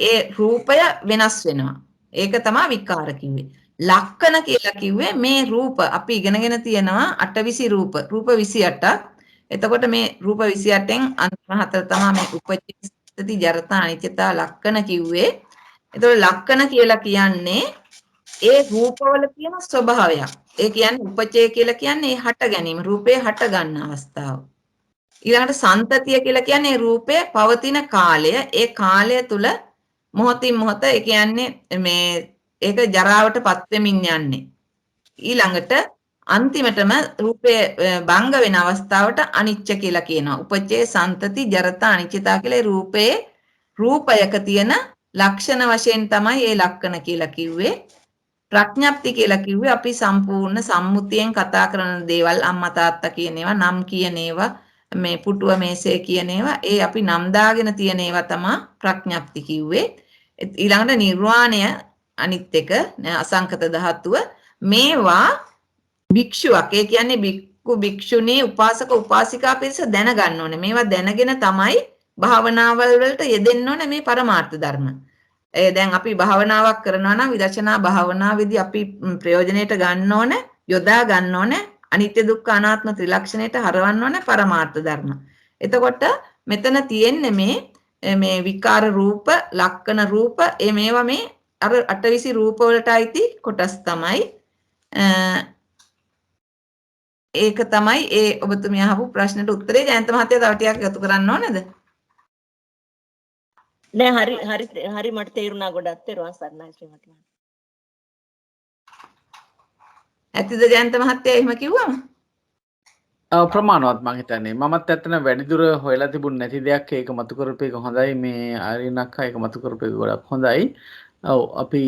ඒ රූපය වෙනස් වෙනවා. ඒක තමයි විකාර කිව්වේ. ලක්කන කියලා කිව්වේ මේ රූප අපි ඉගෙනගෙන තියෙනවා 820 රූප 28ක්. එතකොට මේ රූප 28න් අන්තිම හතර තමයි මේ උපචේතති ජරතා අනිත්‍යතා ලක්කන කිව්වේ. එතකොට ලක්කන කියලා කියන්නේ ඒ රූපවල තියෙන ස්වභාවයක්. ඒ කියන්නේ උපචේ කියලා කියන්නේ හට ගැනීම, රූපේ හට ගන්න අවස්ථාව. ඊළඟට සන්තතිය කියලා කියන්නේ රූපය පවතින කාලය. ඒ කාලය තුල මොහොතින් මොහොත ඒ කියන්නේ මේ ඒක ජරාවටපත් වෙමින් යන්නේ. ඊළඟට අන්තිමටම රූපය භංග වෙන අවස්ථාවට අනිච්ච කියලා කියනවා. උපචේ සන්තති ජරතා අනිච්චතා කියලා රූපයක තියෙන ලක්ෂණ වශයෙන් තමයි ඒ ලක්ෂණ කියලා කිව්වේ. ප්‍රඥප්ති කියලා කිව්වේ අපි සම්පූර්ණ සම්මුතියෙන් කතා කරන දේවල්, අම්මා තාත්තා කියන ඒවා, නම් කියන ඒවා, මේ පුටුව මේසේ කියන ඒවා, ඒ අපි නම් දාගෙන තියෙන ඒවා තමයි ප්‍රඥප්ති කිව්වේ. ඊළඟට නිර්වාණය අනිත් එක අසංකත ධාතුව. මේවා භික්ෂුවක්, ඒ කියන්නේ භික්ඛු භික්ෂුණී උපාසක උපාසිකා පිරිස දැනගන්න ඕනේ. මේවා දැනගෙන තමයි භාවනාවල් වලට යෙදෙන්න ඕනේ මේ පරමාර්ථ ධර්ම. දැන් අපි භාවනාවක් කරනවා නම් විදර්ශනා භාවනාවේදී අපි ප්‍රයෝජනෙට ගන්න ඕනේ, යොදා ගන්න ඕනේ අනිත්‍ය දුක්ඛ අනාත්ම ත්‍රිලක්ෂණයට හරවන්න ඕනේ පරමාර්ථ ධර්ම. එතකොට මෙතන තියෙන්නේ මේ විකාර රූප, ලක්කන රූප, මේවා මේ අර 820 රූප වලට අයිති කොටස් තමයි. ඒක තමයි ඒ ඔබතුමිය අහපු ප්‍රශ්නෙට උත්තරේ. ජයන්ත මහත්තයා තව ටිකක් එකතු කරන්න ඕනේද? නෑ හරි මට තේරුණා ගොඩක්. තේරුවන් සරණයි ශ්‍රීමති මහත්මිය. ඇතිද ජයන්ත මහත්තයා එහෙම කිව්වම? ප්‍රමාණවත් මං හිතන්නේ. මමත් ඇත්තට වැඩිදුර හොයලා තිබුණ නැති දෙයක් ඒක මතු කරපු එක හොඳයි. මේ ආරිනක්ක ඒක මතු කරපු එක ගොඩක් හොඳයි. ඔව් අපි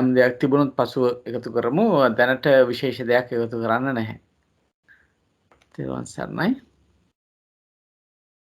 යම් දෙයක් තිබුණොත් පසුව එකතු කරමු. දැනට විශේෂ දෙයක් එකතු කරන්න නැහැ. තේරුවන් සරණයි.